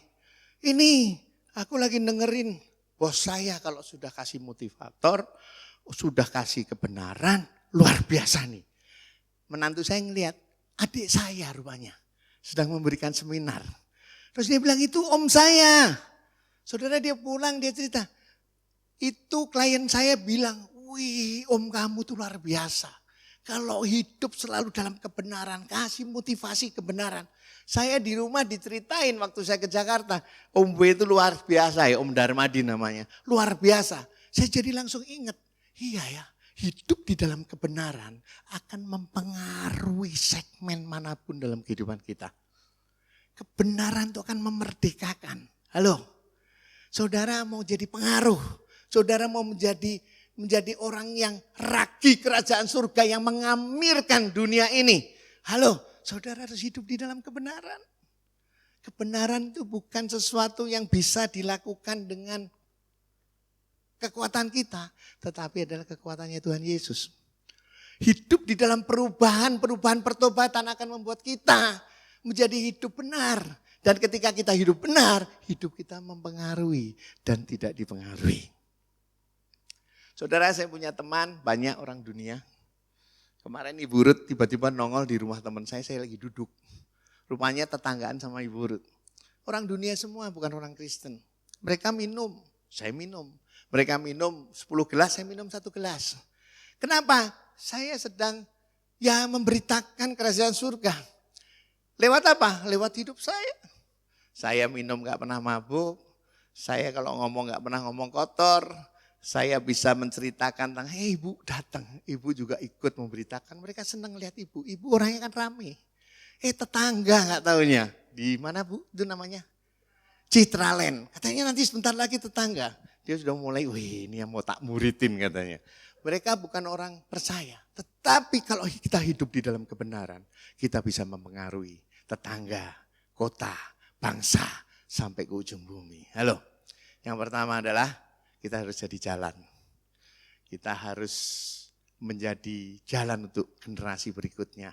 Ini aku lagi dengerin bos saya kalau sudah kasih motivator, sudah kasih kebenaran, luar biasa nih. Menantu saya ngeliat, adik saya rupanya sedang memberikan seminar. Terus dia bilang, itu om saya. Saudara, dia pulang, dia cerita. Itu klien saya bilang, wih om kamu tuh luar biasa. Kalau hidup selalu dalam kebenaran, kasih motivasi kebenaran. Saya di rumah diceritain waktu saya ke Jakarta, Om B itu luar biasa ya, Om Darmadi namanya. Luar biasa. Saya jadi langsung ingat. Iya ya, hidup di dalam kebenaran akan mempengaruhi segmen manapun dalam kehidupan kita. Kebenaran itu akan memerdekakan. Halo, saudara mau jadi pengaruh, saudara mau menjadi orang yang ragi kerajaan surga yang mengamirkan dunia ini. Halo, saudara harus hidup di dalam kebenaran. Kebenaran itu bukan sesuatu yang bisa dilakukan dengan kekuatan kita, tetapi adalah kekuatannya Tuhan Yesus. Hidup di dalam perubahan pertobatan akan membuat kita menjadi hidup benar. Dan ketika kita hidup benar, hidup kita mempengaruhi dan tidak dipengaruhi. Saudara, saya punya teman, banyak orang dunia. Kemarin Ibu Ruth tiba-tiba nongol di rumah teman saya lagi duduk. Rupanya tetanggaan sama Ibu Ruth. Orang dunia semua, bukan orang Kristen. Mereka minum, saya minum. Mereka minum 10 gelas, saya minum 1 gelas. Kenapa? Saya sedang memberitakan kerajaan surga. Lewat apa? Lewat hidup saya. Saya minum gak pernah mabuk. Saya kalau ngomong gak pernah ngomong kotor. Saya bisa menceritakan tentang, hei ibu datang. Ibu juga ikut memberitakan. Mereka senang lihat ibu. Ibu orangnya kan rame. Tetangga gak taunya. Di mana bu? Itu namanya Citraland. Katanya nanti sebentar lagi tetangga. Dia sudah mulai, wih ini yang mau tak muridin katanya. Mereka bukan orang percaya. Tetapi kalau kita hidup di dalam kebenaran, kita bisa mempengaruhi tetangga, kota, bangsa, sampai ke ujung bumi. Halo, Yang pertama adalah kita harus jadi jalan. Kita harus menjadi jalan untuk generasi berikutnya.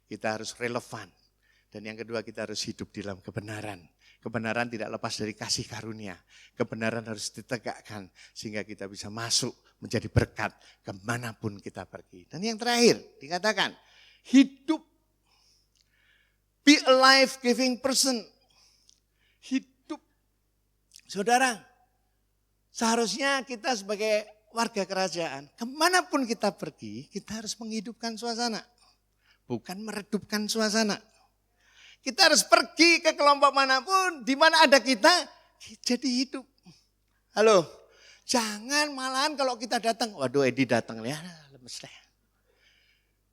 Kita harus relevan. Dan yang kedua, kita harus hidup di dalam kebenaran. Kebenaran tidak lepas dari kasih karunia. Kebenaran harus ditegakkan sehingga kita bisa masuk menjadi berkat kemanapun kita pergi. Dan yang terakhir dikatakan, hidup, be a life-giving person. Hidup. Saudara, seharusnya kita sebagai warga kerajaan, kemanapun kita pergi, kita harus menghidupkan suasana. Bukan meredupkan suasana. Kita harus pergi ke kelompok manapun, di mana ada kita, jadi hidup. Halo, jangan malahan kalau kita datang, waduh Edi datang, ya lemes deh.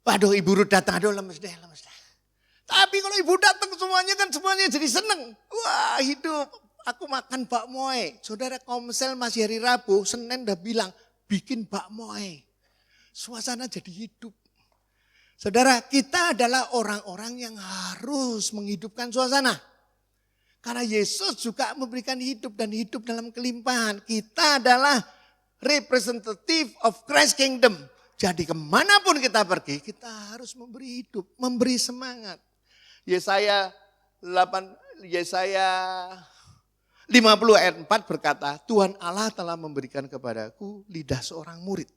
Waduh Ibu Ruth datang, aduh lemes deh. Tapi kalau Ibu datang semuanya jadi seneng. Wah hidup, aku makan bakmoy. Saudara Komsel masih hari Rabu, Senin udah bilang, bikin bakmoy. Suasana jadi hidup. Saudara, kita adalah orang-orang yang harus menghidupkan suasana. Karena Yesus juga memberikan hidup dan hidup dalam kelimpahan. Kita adalah representative of Christ Kingdom. Jadi kemanapun kita pergi, kita harus memberi hidup, memberi semangat. Yesaya 50 ayat 4 berkata, Tuhan Allah telah memberikan kepadaku lidah seorang murid.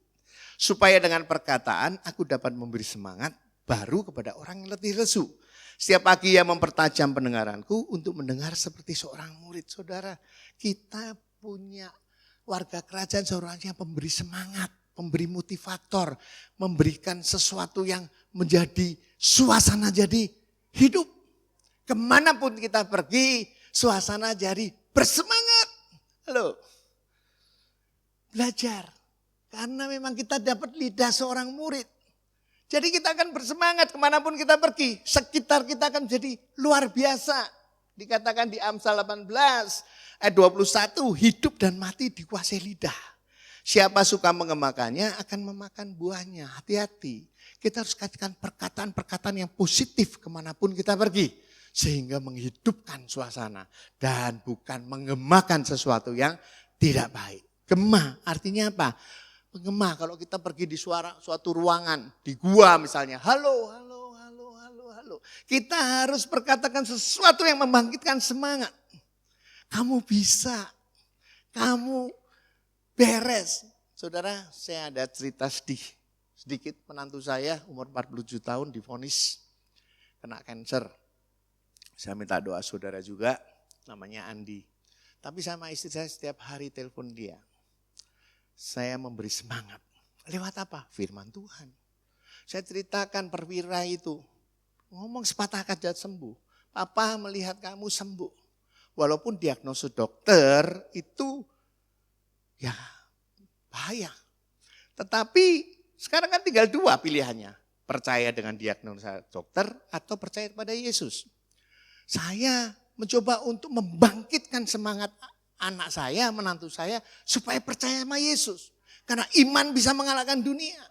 Supaya dengan perkataan aku dapat memberi semangat baru kepada orang yang letih lesu. Setiap pagi ia mempertajam pendengaranku untuk mendengar seperti seorang murid. Saudara, kita punya warga kerajaan seorang yang pemberi semangat, pemberi motivator, memberikan sesuatu yang menjadi suasana jadi hidup. Kemanapun kita pergi, suasana jadi bersemangat. Halo, belajar. Karena memang kita dapat lidah seorang murid. Jadi kita akan bersemangat kemanapun kita pergi. Sekitar kita akan jadi luar biasa. Dikatakan di Amsal 18 ayat 21, hidup dan mati dikuasai lidah. Siapa suka mengemakannya akan memakan buahnya. Hati-hati. Kita harus katakan perkataan-perkataan yang positif kemanapun kita pergi. Sehingga menghidupkan suasana. Dan bukan mengemakan sesuatu yang tidak baik. Gema artinya apa? Menggema kalau kita pergi di suatu ruangan, di gua misalnya, halo. Kita harus berkatakan sesuatu yang membangkitkan semangat. Kamu bisa, kamu beres. Saudara, saya ada cerita sedikit menantu saya umur 47 tahun divonis kena kanker. Saya minta doa saudara juga, namanya Andi. Tapi sama istri saya setiap hari telepon dia. Saya memberi semangat. Lewat apa? Firman Tuhan. Saya ceritakan perwira itu. Ngomong sepatah kata sembuh. Papa melihat kamu sembuh. Walaupun diagnosis dokter itu ya bahaya. Tetapi sekarang kan tinggal dua pilihannya. Percaya dengan diagnosa dokter atau percaya kepada Yesus. Saya mencoba untuk membangkitkan semangat anak saya, menantu saya, supaya percaya sama Yesus. Karena iman bisa mengalahkan dunia.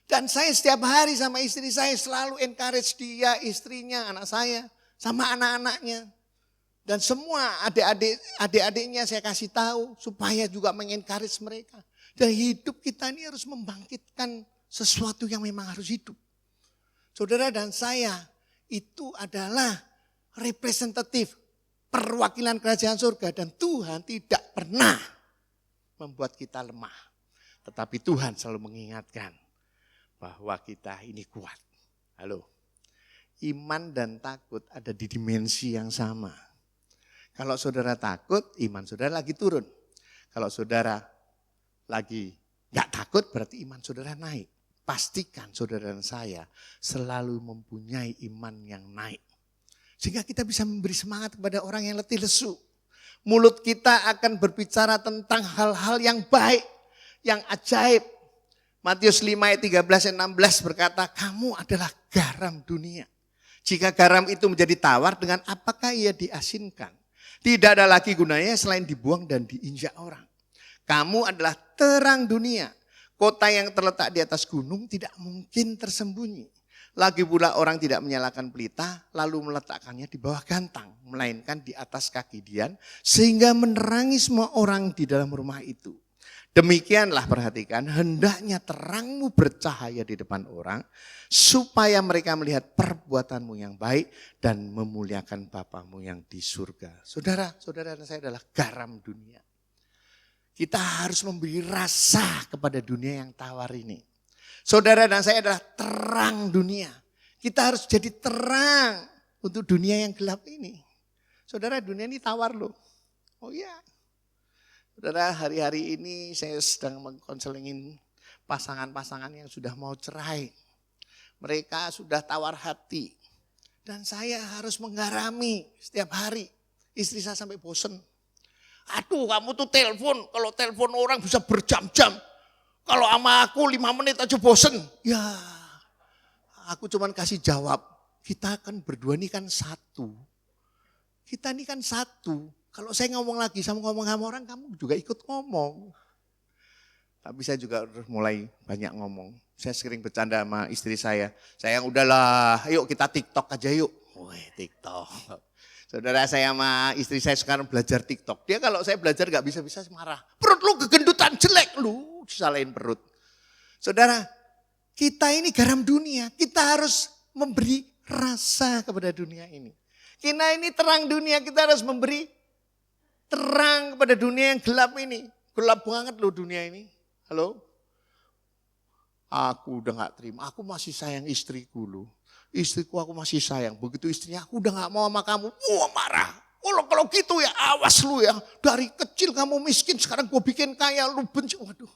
Dan saya setiap hari sama istri saya selalu encourage dia, istrinya, anak saya, sama anak-anaknya. Dan semua adik-adiknya saya kasih tahu, supaya juga mengencourage mereka. Dan hidup kita ini harus membangkitkan sesuatu yang memang harus hidup. Saudara dan saya, itu adalah representatif perwakilan kerajaan surga, dan Tuhan tidak pernah membuat kita lemah. Tetapi Tuhan selalu mengingatkan bahwa kita ini kuat. Halo, iman dan takut ada di dimensi yang sama. Kalau saudara takut, iman saudara lagi turun. Kalau saudara lagi gak takut, berarti iman saudara naik. Pastikan saudara dan saya selalu mempunyai iman yang naik. Sehingga kita bisa memberi semangat kepada orang yang letih lesu. Mulut kita akan berbicara tentang hal-hal yang baik, yang ajaib. Matius 5 ayat 13 dan 16 berkata, kamu adalah garam dunia. Jika garam itu menjadi tawar, dengan apakah ia diasinkan? Tidak ada lagi gunanya selain dibuang dan diinjak orang. Kamu adalah terang dunia. Kota yang terletak di atas gunung tidak mungkin tersembunyi. Lagi pula orang tidak menyalakan pelita lalu meletakkannya di bawah gantang, melainkan di atas kaki Dian sehingga menerangi semua orang di dalam rumah itu. Demikianlah perhatikan, hendaknya terangmu bercahaya di depan orang supaya mereka melihat perbuatanmu yang baik dan memuliakan Bapamu yang di surga. Saudara dan saya adalah garam dunia. Kita harus memberi rasa kepada dunia yang tawar ini. Saudara dan saya adalah terang dunia. Kita harus jadi terang untuk dunia yang gelap ini. Saudara, dunia ini tawar loh. Oh iya. Saudara, hari-hari ini saya sedang mengkonselingin pasangan-pasangan yang sudah mau cerai. Mereka sudah tawar hati. Dan saya harus menggarami setiap hari. Istri saya sampai bosen. Aduh, kamu tuh telepon. Kalau telepon orang bisa berjam-jam. Kalau sama aku 5 menit aja bosen. Ya, aku cuman kasih jawab. Kita kan berdua ini kan satu. Kita ini kan satu. Kalau saya ngomong lagi sama orang, kamu juga ikut ngomong. Tapi saya juga mulai banyak ngomong. Saya sering bercanda sama istri saya. Sayang udahlah, yuk kita TikTok aja yuk. Wih, TikTok. Saudara, saya sama istri saya sekarang belajar TikTok. Dia kalau saya belajar gak bisa-bisa marah. Perut lu kegendutan, jelek lu. Disalahin perut. Saudara, kita ini garam dunia. Kita harus memberi rasa kepada dunia ini. Kita ini terang dunia, kita harus memberi terang kepada dunia yang gelap ini. Gelap banget loh dunia ini. Halo? Aku udah gak terima, aku masih sayang istriku loh. Istriku aku masih sayang, begitu istrinya aku udah gak mau sama kamu. Wah marah, kalau gitu ya awas lu ya. Dari kecil kamu miskin, sekarang gue bikin kaya, lu benci. Waduh,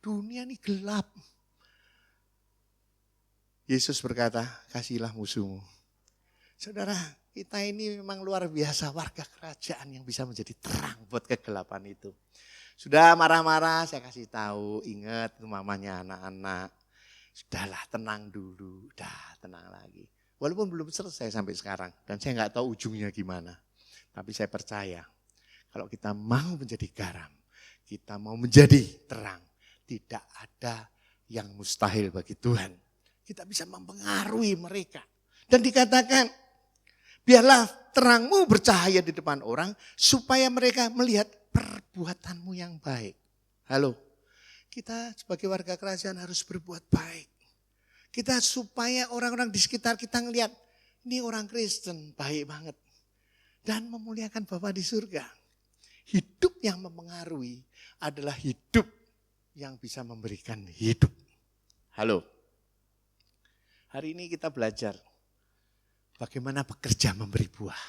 dunia ini gelap. Yesus berkata, kasihilah musuhmu. Saudara, kita ini memang luar biasa, warga kerajaan yang bisa menjadi terang buat kegelapan itu. Sudah marah-marah, saya kasih tahu, ingat mamanya anak-anak. Sudahlah tenang dulu, udah tenang lagi. Walaupun belum selesai sampai sekarang dan saya nggak tahu ujungnya gimana. Tapi saya percaya kalau kita mau menjadi garam, kita mau menjadi terang, tidak ada yang mustahil bagi Tuhan. Kita bisa mempengaruhi mereka. Dan dikatakan, biarlah terangmu bercahaya di depan orang supaya mereka melihat perbuatanmu yang baik. Halo. Kita sebagai warga kerajaan harus berbuat baik. Kita supaya orang-orang di sekitar kita ngelihat, ini orang Kristen baik banget. Dan memuliakan Bapa di surga. Hidup yang mempengaruhi adalah hidup yang bisa memberikan hidup. Halo. Hari ini kita belajar bagaimana pekerja memberi buah.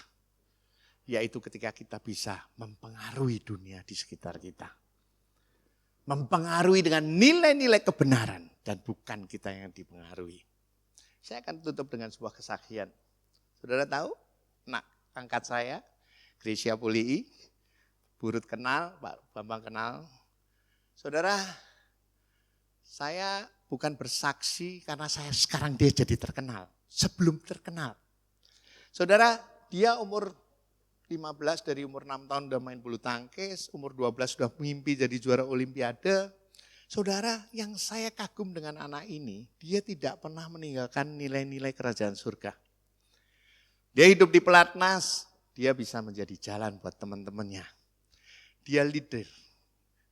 Yaitu ketika kita bisa mempengaruhi dunia di sekitar kita. Mempengaruhi dengan nilai-nilai kebenaran dan bukan kita yang dipengaruhi. Saya akan tutup dengan sebuah kesaksian. Saudara tahu? Nak angkat saya, Gracia Pulii, Burut kenal, Pak Bambang kenal. Saudara, saya bukan bersaksi karena saya sekarang dia jadi terkenal. Sebelum terkenal. Saudara, dia umur 15 dari umur 6 tahun udah main bulu tangkis, umur 12 sudah mimpi jadi juara olimpiade. Saudara, yang saya kagum dengan anak ini, dia tidak pernah meninggalkan nilai-nilai kerajaan surga. Dia hidup di pelatnas, dia bisa menjadi jalan buat teman-temannya. Dia leader,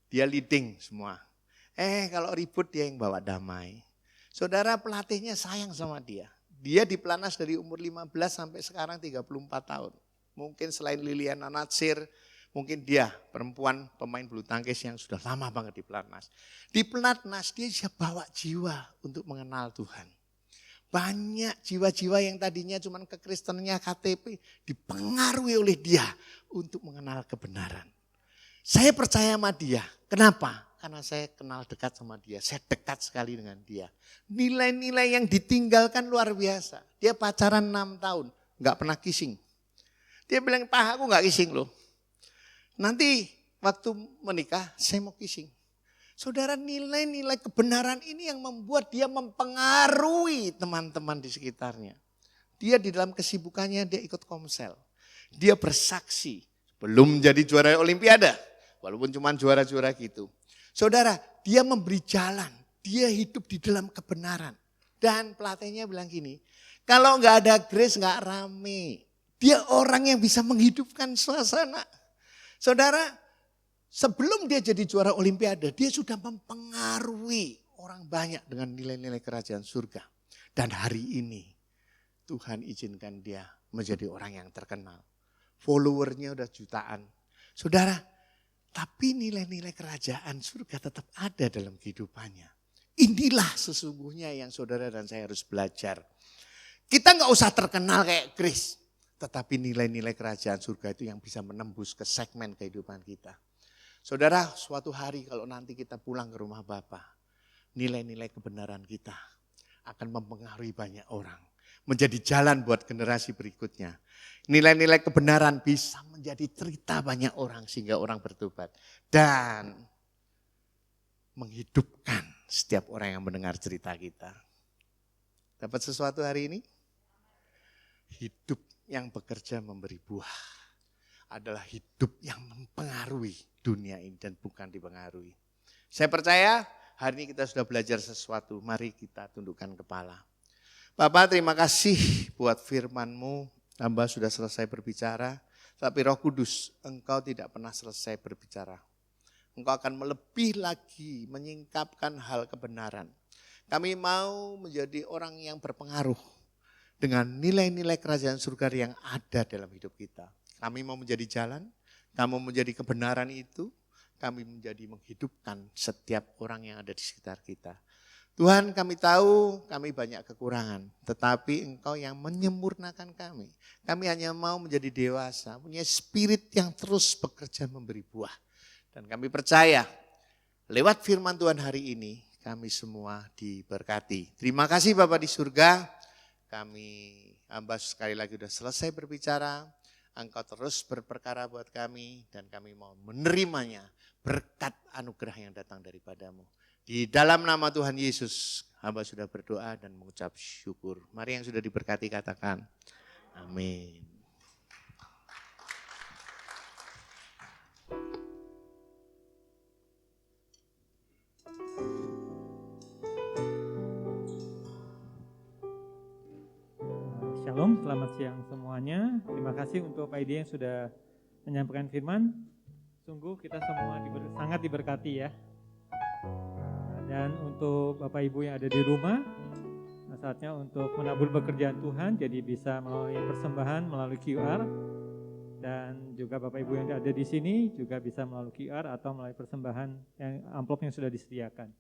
dia leading semua. Kalau ribut dia yang bawa damai. Saudara, pelatihnya sayang sama dia. Dia di pelatnas dari umur 15 sampai sekarang 34 tahun. Mungkin selain Liliana Natsir, mungkin dia perempuan pemain bulu tangkis yang sudah lama banget di pelatnas. Di pelatnas dia bisa bawa jiwa untuk mengenal Tuhan. Banyak jiwa-jiwa yang tadinya cuma kekristenannya KTP dipengaruhi oleh dia untuk mengenal kebenaran. Saya percaya sama dia. Kenapa? Karena saya kenal dekat sama dia. Saya dekat sekali dengan dia. Nilai-nilai yang ditinggalkan luar biasa. Dia pacaran 6 tahun, nggak pernah kissing. Dia bilang, Pak aku gak kissing loh. Nanti waktu menikah saya mau kissing. Saudara, nilai-nilai kebenaran ini yang membuat dia mempengaruhi teman-teman di sekitarnya. Dia di dalam kesibukannya dia ikut komsel. Dia bersaksi. Belum jadi juara olimpiade. Walaupun cuma juara-juara gitu. Saudara, dia memberi jalan. Dia hidup di dalam kebenaran. Dan pelatihnya bilang gini, kalau nggak ada Grace nggak rame. Dia orang yang bisa menghidupkan suasana. Saudara, sebelum dia jadi juara olimpiade, dia sudah mempengaruhi orang banyak dengan nilai-nilai kerajaan surga. Dan hari ini Tuhan izinkan dia menjadi orang yang terkenal. Followernya udah jutaan. Saudara, tapi nilai-nilai kerajaan surga tetap ada dalam kehidupannya. Inilah sesungguhnya yang saudara dan saya harus belajar. Kita nggak usah terkenal kayak Grace. Tetapi nilai-nilai kerajaan surga itu yang bisa menembus ke segmen kehidupan kita. Saudara, suatu hari kalau nanti kita pulang ke rumah Bapa, nilai-nilai kebenaran kita akan mempengaruhi banyak orang. Menjadi jalan buat generasi berikutnya. Nilai-nilai kebenaran bisa menjadi cerita banyak orang sehingga orang bertobat. Dan menghidupkan setiap orang yang mendengar cerita kita. Dapat sesuatu hari ini? Hidup yang bekerja memberi buah adalah hidup yang mempengaruhi dunia ini dan bukan dipengaruhi. Saya percaya hari ini kita sudah belajar sesuatu. Mari kita tundukkan kepala. Bapak, terima kasih buat firman-Mu. Hamba sudah selesai berbicara, tapi Roh Kudus, Engkau tidak pernah selesai berbicara. Engkau akan melebih lagi menyingkapkan hal kebenaran. Kami mau menjadi orang yang berpengaruh dengan nilai-nilai kerajaan surga yang ada dalam hidup kita. Kami mau menjadi jalan, kami mau menjadi kebenaran itu, kami menjadi menghidupkan setiap orang yang ada di sekitar kita. Tuhan, kami tahu kami banyak kekurangan, tetapi Engkau yang menyempurnakan kami. Kami hanya mau menjadi dewasa, punya spirit yang terus bekerja memberi buah. Dan kami percaya lewat firman Tuhan hari ini kami semua diberkati. Terima kasih Bapak di surga. Kami hamba sekali lagi sudah selesai berbicara, Engkau terus berperkara buat kami dan kami mau menerimanya berkat anugerah yang datang daripada-Mu. Di dalam nama Tuhan Yesus, hamba sudah berdoa dan mengucap syukur. Mari yang sudah diberkati katakan, amin. Shalom, selamat siang semuanya. Terima kasih untuk Pak Edi yang sudah menyampaikan firman. Sungguh kita semua sangat diberkati ya. Dan untuk Bapak Ibu yang ada di rumah, saatnya untuk menabur pekerjaan Tuhan, jadi bisa melalui persembahan, melalui QR. Dan juga Bapak Ibu yang ada di sini juga bisa melalui QR atau melalui persembahan yang amplop yang sudah disediakan.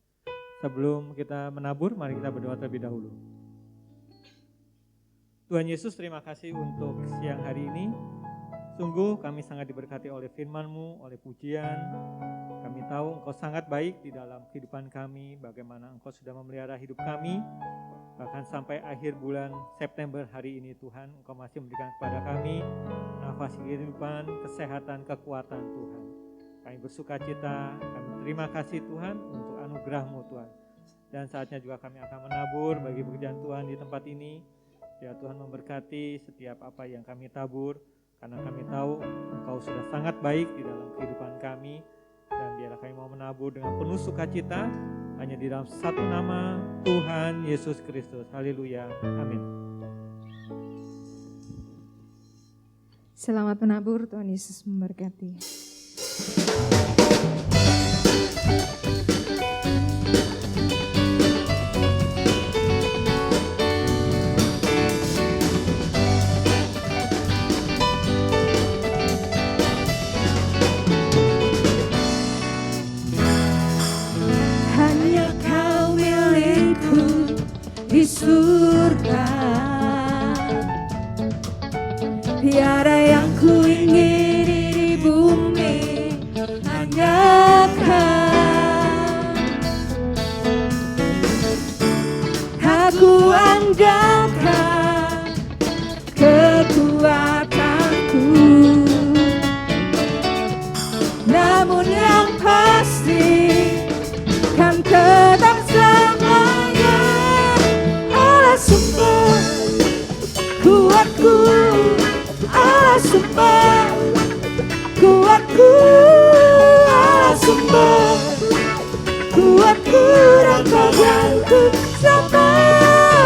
Sebelum kita menabur, mari kita berdoa terlebih dahulu. Tuhan Yesus, terima kasih untuk siang hari ini. Sungguh kami sangat diberkati oleh firman-Mu, oleh pujian. Kami tahu Engkau sangat baik di dalam kehidupan kami, bagaimana Engkau sudah memelihara hidup kami. Bahkan sampai akhir bulan September hari ini Tuhan, Engkau masih memberikan kepada kami nafas kehidupan, kesehatan, kekuatan Tuhan. Kami bersuka cita, kami terima kasih Tuhan untuk anugerah-Mu Tuhan. Dan saatnya juga kami akan menabur bagi pekerjaan Tuhan di tempat ini. Ya Tuhan memberkati setiap apa yang kami tabur, karena kami tahu Engkau sudah sangat baik di dalam kehidupan kami. Dan biarlah kami mau menabur dengan penuh sukacita, hanya di dalam satu nama Tuhan Yesus Kristus. Haleluya, amin. Selamat menabur, Tuhan Yesus memberkati. Di surga tiada yang ku ingin di bumi, hanya Kau. Aku andalkan kekuatanku, namun yang pasti kan tetap selamanya sumber kuatku, Allah sumber kuatku, Allah sumber kuatku dan bagianku sampai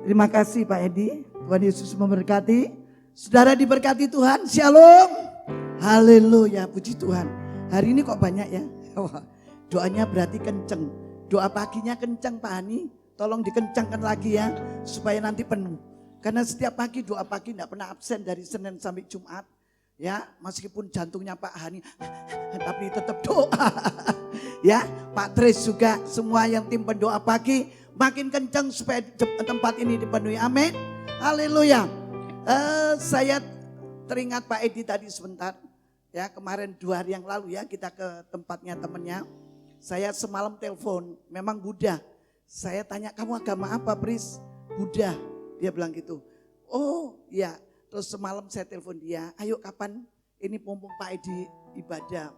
Terima kasih Pak Edi. Tuhan Yesus memberkati. Saudara diberkati Tuhan. Shalom. Haleluya. Puji Tuhan. Hari ini kok banyak ya. Wah, doanya berarti kenceng. Doa paginya kenceng Pak Hani. Tolong dikencangkan lagi ya. Supaya nanti penuh. Karena setiap pagi doa pagi tidak pernah absen dari Senin sampai Jumat. Ya, meskipun jantungnya Pak Hani, tapi tetap doa. Ya, Pak Tris juga, semua yang tim pendoa pagi makin kencang supaya tempat ini dipenuhi. Amin. Haleluya. Saya teringat Pak Edi tadi sebentar. Ya, kemarin 2 hari yang lalu ya kita ke tempatnya temennya. Saya semalam telepon, memang Buddha. Saya tanya, kamu agama apa, Pris? Buddha. Dia bilang gitu. Oh, ya. Terus semalam saya telepon dia, ayo kapan ini mumpung Pak Edi ibadah,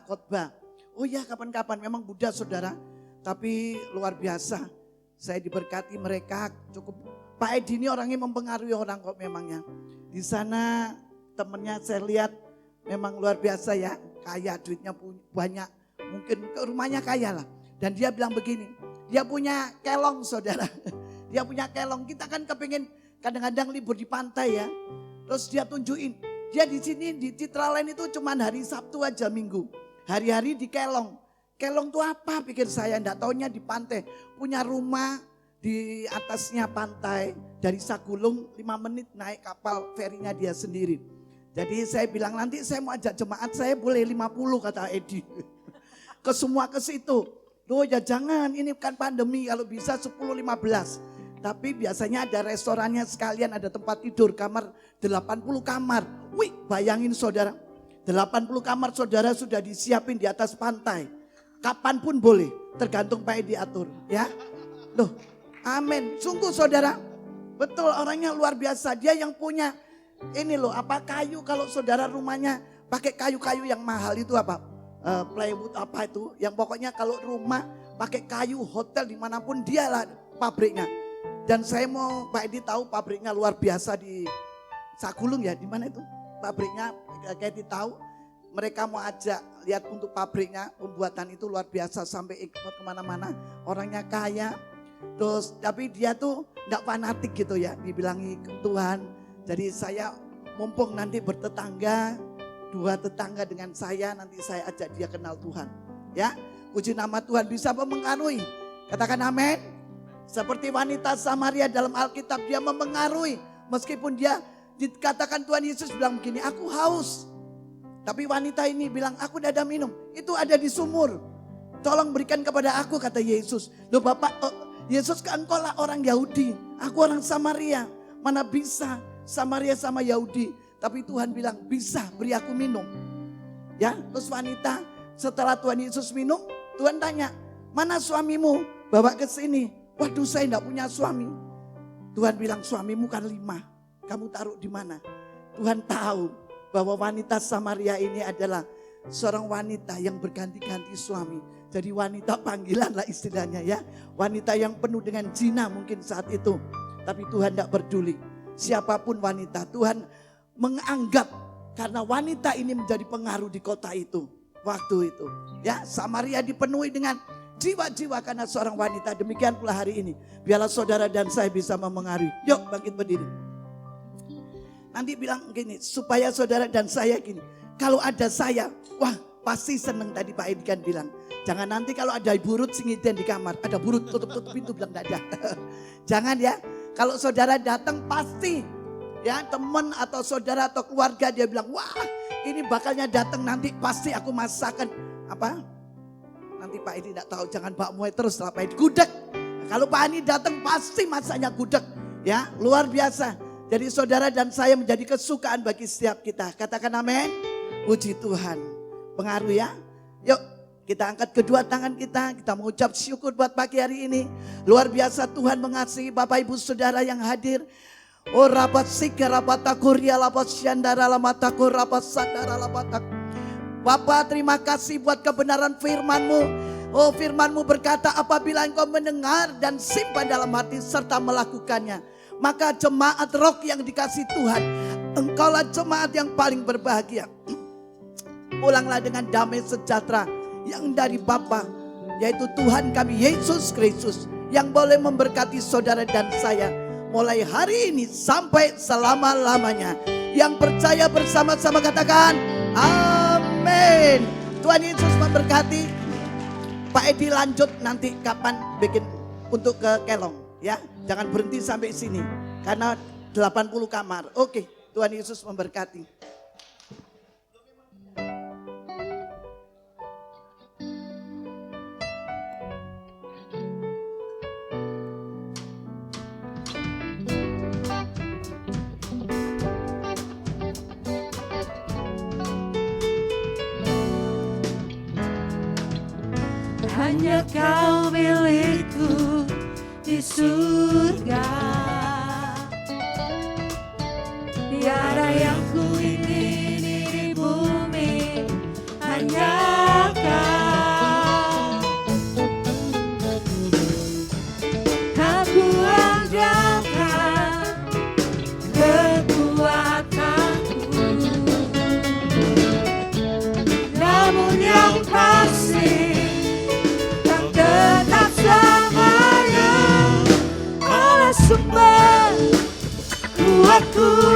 khotbah. Oh ya kapan-kapan, memang Buddha saudara, tapi luar biasa. Saya diberkati mereka cukup. Pak Edi ini orangnya mempengaruhi orang kok memangnya. Di sana temennya saya lihat memang luar biasa ya, kaya, duitnya banyak, mungkin ke rumahnya kaya lah. Dan dia bilang begini, dia punya kelong saudara, dia punya kelong. Kita kan kepingin kadang-kadang libur di pantai ya. Terus dia tunjukin. Dia di sini di Citraland itu cuma hari Sabtu aja minggu. Hari-hari di Kelong. Kelong itu apa pikir saya, enggak taunya di pantai. Punya rumah di atasnya pantai. Dari Sagulung 5 menit naik kapal ferinya dia sendiri. Jadi saya bilang nanti saya mau ajak jemaat saya boleh 50 kata Edi. Ke semua ke situ. Loh ya jangan, ini kan pandemi, kalau bisa 10-15. Tapi biasanya ada restorannya sekalian, ada tempat tidur, kamar 80 kamar. Wih bayangin saudara, 80 kamar saudara sudah disiapin di atas pantai. Kapanpun boleh, tergantung Pak Edi atur ya. Loh amin, sungguh saudara. Betul orangnya luar biasa, dia yang punya ini loh kayu. Kalau saudara rumahnya pakai kayu-kayu yang mahal itu plywood itu. Yang pokoknya kalau rumah pakai kayu, hotel dimanapun dia lah pabriknya. Dan saya mau Pak Edi tahu pabriknya luar biasa di Sagulung ya, di mana itu pabriknya, kayak tahu. Mereka mau ajak lihat untuk pabriknya, pembuatan itu luar biasa sampai ikut kemana-mana. Orangnya kaya, terus tapi dia tuh enggak fanatik gitu ya, dibilangi Tuhan. Jadi saya mumpung nanti bertetangga, 2 tetangga dengan saya, nanti saya ajak dia kenal Tuhan. Ya, puji nama Tuhan, bisa mempengaruhi. Katakan amin. Seperti wanita Samaria dalam Alkitab, dia mempengaruhi. Meskipun dia dikatakan Tuhan Yesus bilang begini, aku haus. Tapi wanita ini bilang, aku tidak ada minum. Itu ada di sumur. Tolong berikan kepada aku, kata Yesus. Loh Bapak, Yesus kan engkau lah orang Yahudi. Aku orang Samaria. Mana bisa Samaria sama Yahudi. Tapi Tuhan bilang, bisa beri aku minum. Ya, terus wanita setelah Tuhan Yesus minum, Tuhan tanya, mana suamimu? Bawa ke sini. Waduh saya tidak punya suami. Tuhan bilang suamimu kan 5. Kamu taruh di mana? Tuhan tahu bahwa wanita Samaria ini adalah seorang wanita yang berganti-ganti suami. Jadi wanita panggilan lah istilahnya ya. Wanita yang penuh dengan zina mungkin saat itu. Tapi Tuhan tidak peduli. Siapapun wanita, Tuhan menganggap karena wanita ini menjadi pengaruh di kota itu. Waktu itu. Ya, Samaria dipenuhi dengan jiwa-jiwa karena seorang wanita. Demikian pula hari ini. Biarlah saudara dan saya bisa memengaruhi. Yuk bangkit berdiri. Nanti bilang gini, supaya saudara dan saya gini. Kalau ada saya, wah pasti seneng tadi Pak Edi kan bilang. Jangan nanti kalau ada burut singiden di kamar. Ada burut tutup pintu bilang tidak ada. Jangan ya. Kalau saudara datang pasti. Ya teman atau saudara atau keluarga dia bilang, wah ini bakalnya datang nanti pasti aku masakan. Nanti Pak Edi tidak tahu, jangan Pak Muai terus lah Pak Edi gudeg. Nah, kalau Pak Ani datang pasti masaknya gudeg. Ya luar biasa. Jadi saudara dan saya menjadi kesukaan bagi setiap kita. Katakan amin. Puji Tuhan. Pengaruh ya. Yuk kita angkat kedua tangan kita. Kita mengucap syukur buat pagi hari ini. Luar biasa Tuhan mengasihi Bapak Ibu Saudara yang hadir. Oh rapat sikar rapat takuria rapat syandara rapat takur rapat sadara rapat takur. Bapa terima kasih buat kebenaran firman-Mu. Oh firman-Mu berkata apabila engkau mendengar dan simpan dalam hati serta melakukannya. Maka jemaat roh yang dikasih Tuhan. Engkaulah jemaat yang paling berbahagia. Pulanglah dengan damai sejahtera yang dari Bapa. Yaitu Tuhan kami Yesus Kristus. Yang boleh memberkati saudara dan saya. mulai hari ini sampai selama-lamanya. Yang percaya bersama-sama katakan amin. Tuhan Yesus memberkati. Pak Edi lanjut nanti kapan bikin untuk ke Kelong ya. Jangan berhenti sampai sini karena 80 kamar. Oke, Tuhan Yesus memberkati. Hanya kau milikku di surga. Tiada yang ku ingini di bumi, hanya kau. Aku andalkan kekuatanku, namun yang pasti tetap selamanya Allah sumber kuatku.